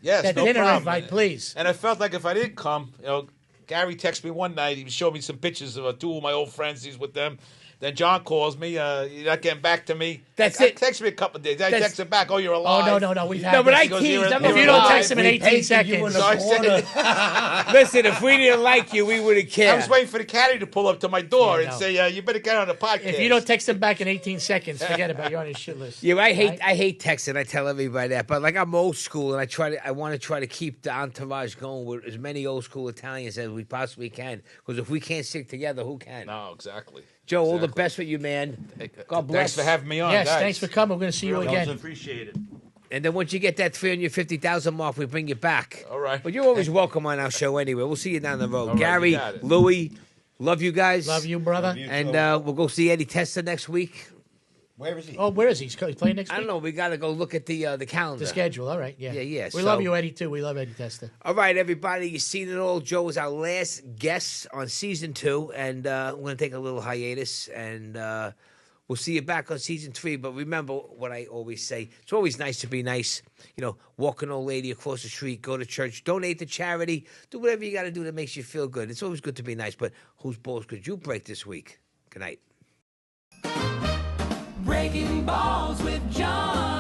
[SPEAKER 5] Yes, no
[SPEAKER 3] dinner
[SPEAKER 5] problem.
[SPEAKER 3] invite, please.
[SPEAKER 5] And I felt like if I didn't come, you know, Garry texted me one night. He showed me some pictures of two of my old friends. He's with them. Then John calls me. You're not getting back to me.
[SPEAKER 2] That's
[SPEAKER 5] I
[SPEAKER 2] it.
[SPEAKER 5] Text me a couple of days. I
[SPEAKER 2] That's-
[SPEAKER 5] texted back. Oh, you're
[SPEAKER 3] Oh
[SPEAKER 5] alive.
[SPEAKER 3] no, we've had
[SPEAKER 2] No, but
[SPEAKER 3] this.
[SPEAKER 2] I
[SPEAKER 5] He goes,
[SPEAKER 2] teased
[SPEAKER 5] "You're-
[SPEAKER 2] them.
[SPEAKER 5] you're
[SPEAKER 3] If you don't
[SPEAKER 5] alive."
[SPEAKER 3] text him in
[SPEAKER 4] We
[SPEAKER 3] 18
[SPEAKER 4] painted you in
[SPEAKER 3] seconds.
[SPEAKER 4] a
[SPEAKER 5] So I
[SPEAKER 4] corner.
[SPEAKER 5] said,
[SPEAKER 2] Listen, if we didn't like you, we wouldn't care.
[SPEAKER 5] I was waiting for the caddy to pull up to my door
[SPEAKER 3] Yeah,
[SPEAKER 5] and
[SPEAKER 3] no.
[SPEAKER 5] say, "You better get on the podcast."
[SPEAKER 3] If you don't text him back in 18 seconds, forget about it. You're on his shit list.
[SPEAKER 2] Yeah, I hate
[SPEAKER 3] Right?
[SPEAKER 2] I hate texting. I tell everybody that, but like I'm old school, and I want to try to keep the entourage going with as many old school Italians as we possibly can. Because if we can't stick together, who can?
[SPEAKER 5] No, exactly.
[SPEAKER 2] Joe, all the
[SPEAKER 5] Exactly.
[SPEAKER 2] best with you, man. God bless.
[SPEAKER 5] Thanks for having me on,
[SPEAKER 3] Yes,
[SPEAKER 5] guys.
[SPEAKER 3] thanks for coming. We're going to see you
[SPEAKER 6] Really
[SPEAKER 3] again.
[SPEAKER 6] appreciate it.
[SPEAKER 2] And then once you get that 350,000 mark, we bring you back.
[SPEAKER 5] All right.
[SPEAKER 2] But you're always welcome on our show anyway. We'll see you down the road.
[SPEAKER 5] All right,
[SPEAKER 2] Gary,
[SPEAKER 5] you got it.
[SPEAKER 2] Louie, love you guys.
[SPEAKER 3] Love you, brother.
[SPEAKER 4] Love you.
[SPEAKER 2] And
[SPEAKER 4] too.
[SPEAKER 2] we'll go see Eddie Testa next week.
[SPEAKER 4] Where is he?
[SPEAKER 3] Oh, where is he? He's playing next week?
[SPEAKER 2] I don't know. We got to go look at the calendar.
[SPEAKER 3] The schedule. All right. Yeah.
[SPEAKER 2] Yeah.
[SPEAKER 3] We
[SPEAKER 2] So-
[SPEAKER 3] love you, Eddie, too. We love Eddie Testa.
[SPEAKER 2] All right, everybody. You've seen it all. Joe was our last guest on season 2, and we're going to take a little hiatus, and we'll see you back on season 3. But remember what I always say. It's always nice to be nice. You know, walk an old lady across the street, go to church, donate to charity, do whatever you got to do that makes you feel good. It's always good to be nice. But whose balls could you break this week? Good night.
[SPEAKER 1] Breaking balls with John.